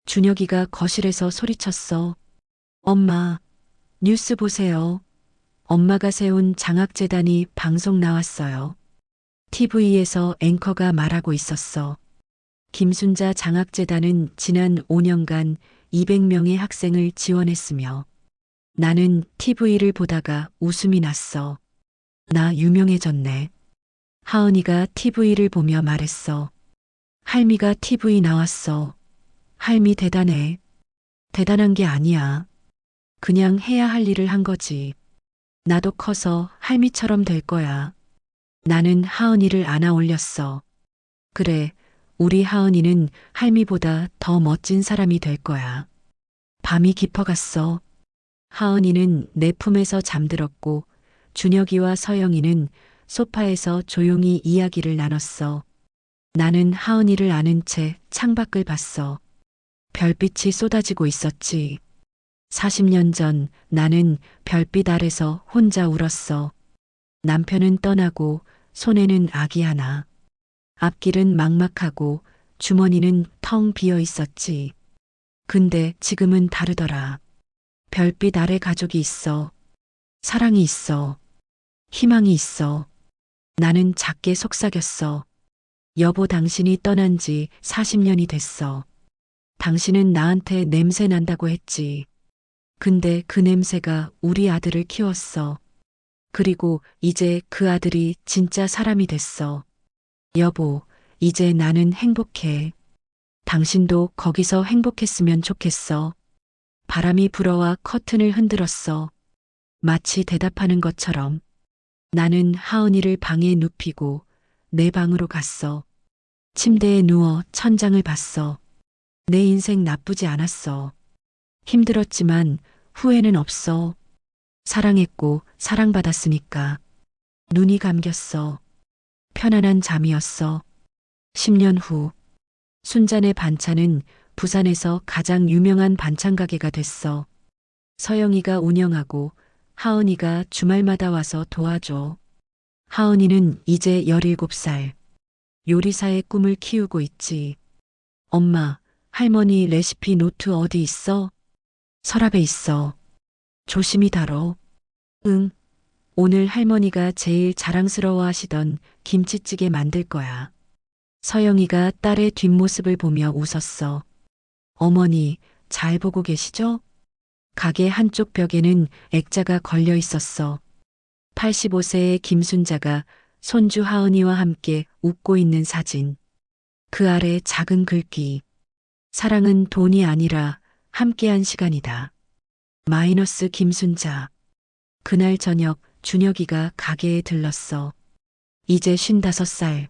준혁이가 거실에서 소리쳤어. 엄마, 뉴스 보세요. 엄마가 세운 장학재단이 방송 나왔어요. TV에서 앵커가 말하고 있었어. 김순자 장학재단은 지난 5년간 200명의 학생을 지원했으며 나는 TV를 보다가 웃음이 났어. 나 유명해졌네. 하은이가 TV를 보며 말했어. 할미가 TV 나왔어. 할미 대단해. 대단한 게 아니야. 그냥 해야 할 일을 한 거지. 나도 커서 할미처럼 될 거야. 나는 하은이를 안아 올렸어. 그래, 우리 하은이는 할미보다 더 멋진 사람이 될 거야. 밤이 깊어갔어. 하은이는 내 품에서 잠들었고 준혁이와 서영이는 소파에서 조용히 이야기를 나눴어. 나는 하은이를 안은 채 창밖을 봤어. 별빛이 쏟아지고 있었지. 40년 전 나는 별빛 아래서 혼자 울었어. 남편은 떠나고 손에는 아기 하나. 앞길은 막막하고 주머니는 텅 비어 있었지. 근데 지금은 다르더라. 별빛 아래 가족이 있어. 사랑이 있어. 희망이 있어. 나는 작게 속삭였어. 여보, 당신이 떠난 지 40년이 됐어. 당신은 나한테 냄새 난다고 했지. 근데 그 냄새가 우리 아들을 키웠어. 그리고 이제 그 아들이 진짜 사람이 됐어. 여보, 이제 나는 행복해. 당신도 거기서 행복했으면 좋겠어. 바람이 불어와 커튼을 흔들었어. 마치 대답하는 것처럼. 나는 하은이를 방에 눕히고 내 방으로 갔어. 침대에 누워 천장을 봤어. 내 인생 나쁘지 않았어. 힘들었지만 후회는 없어. 사랑했고 사랑받았으니까. 눈이 감겼어. 편안한 잠이었어. 10년 후, 순잔의 반찬은 부산에서 가장 유명한 반찬 가게가 됐어. 서영이가 운영하고 하은이가 주말마다 와서 도와줘. 하은이는 이제 17살. 요리사의 꿈을 키우고 있지. 엄마, 할머니 레시피 노트 어디 있어? 서랍에 있어. 조심히 다뤄. 응. 오늘 할머니가 제일 자랑스러워 하시던 김치찌개 만들 거야. 서영이가 딸의 뒷모습을 보며 웃었어. 어머니, 잘 보고 계시죠? 가게 한쪽 벽에는 액자가 걸려 있었어. 85세의 김순자가 손주 하은이와 함께 웃고 있는 사진. 그 아래 작은 글귀. 사랑은 돈이 아니라 함께한 시간이다. 마이너스 김순자. 그날 저녁 준혁이가 가게에 들렀어. 이제 55살.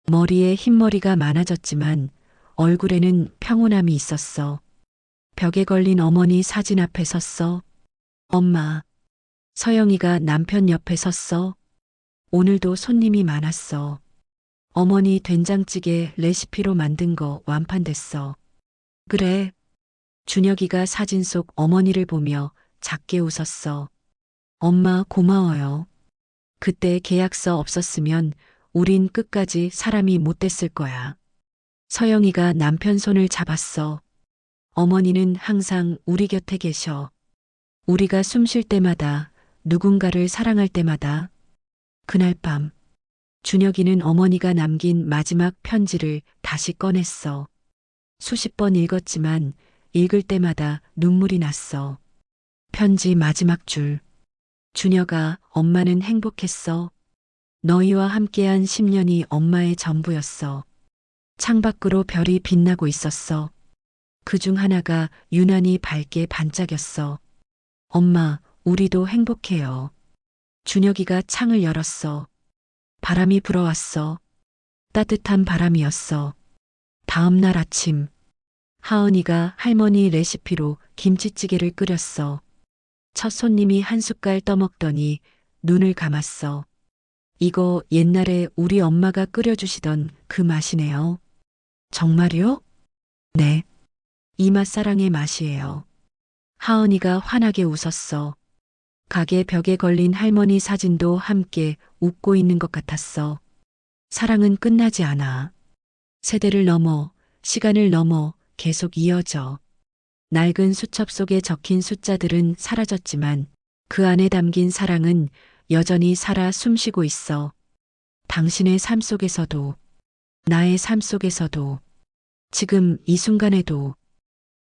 머리에 흰머리가 많아졌지만 얼굴에는 평온함이 있었어. 벽에 걸린 어머니 사진 앞에 섰어. 엄마. 서영이가 남편 옆에 섰어. 오늘도 손님이 많았어. 어머니 된장찌개 레시피로 만든 거 완판됐어. 그래. 준혁이가 사진 속 어머니를 보며 작게 웃었어. 엄마 고마워요. 그때 계약서 없었으면 우린 끝까지 사람이 못 됐을 거야. 서영이가 남편 손을 잡았어. 어머니는 항상 우리 곁에 계셔. 우리가 숨 쉴 때마다, 누군가를 사랑할 때마다. 그날 밤, 준혁이는 어머니가 남긴 마지막 편지를 다시 꺼냈어. 수십 번 읽었지만 읽을 때마다 눈물이 났어. 편지 마지막 줄. 준혁아, 엄마는 행복했어. 너희와 함께한 10년이 엄마의 전부였어. 창밖으로 별이 빛나고 있었어. 그 중 하나가 유난히 밝게 반짝였어. 엄마, 우리도 행복해요. 준혁이가 창을 열었어. 바람이 불어왔어. 따뜻한 바람이었어. 다음 날 아침, 하은이가 할머니 레시피로 김치찌개를 끓였어. 첫 손님이 한 숟갈 떠먹더니 눈을 감았어. 이거 옛날에 우리 엄마가 끓여주시던 그 맛이네요. 정말요? 네. 이 맛 사랑의 맛이에요. 하은이가 환하게 웃었어. 가게 벽에 걸린 할머니 사진도 함께 웃고 있는 것 같았어. 사랑은 끝나지 않아. 세대를 넘어, 시간을 넘어 계속 이어져. 낡은 수첩 속에 적힌 숫자들은 사라졌지만 그 안에 담긴 사랑은 여전히 살아 숨쉬고 있어. 당신의 삶 속에서도, 나의 삶 속에서도, 지금 이 순간에도.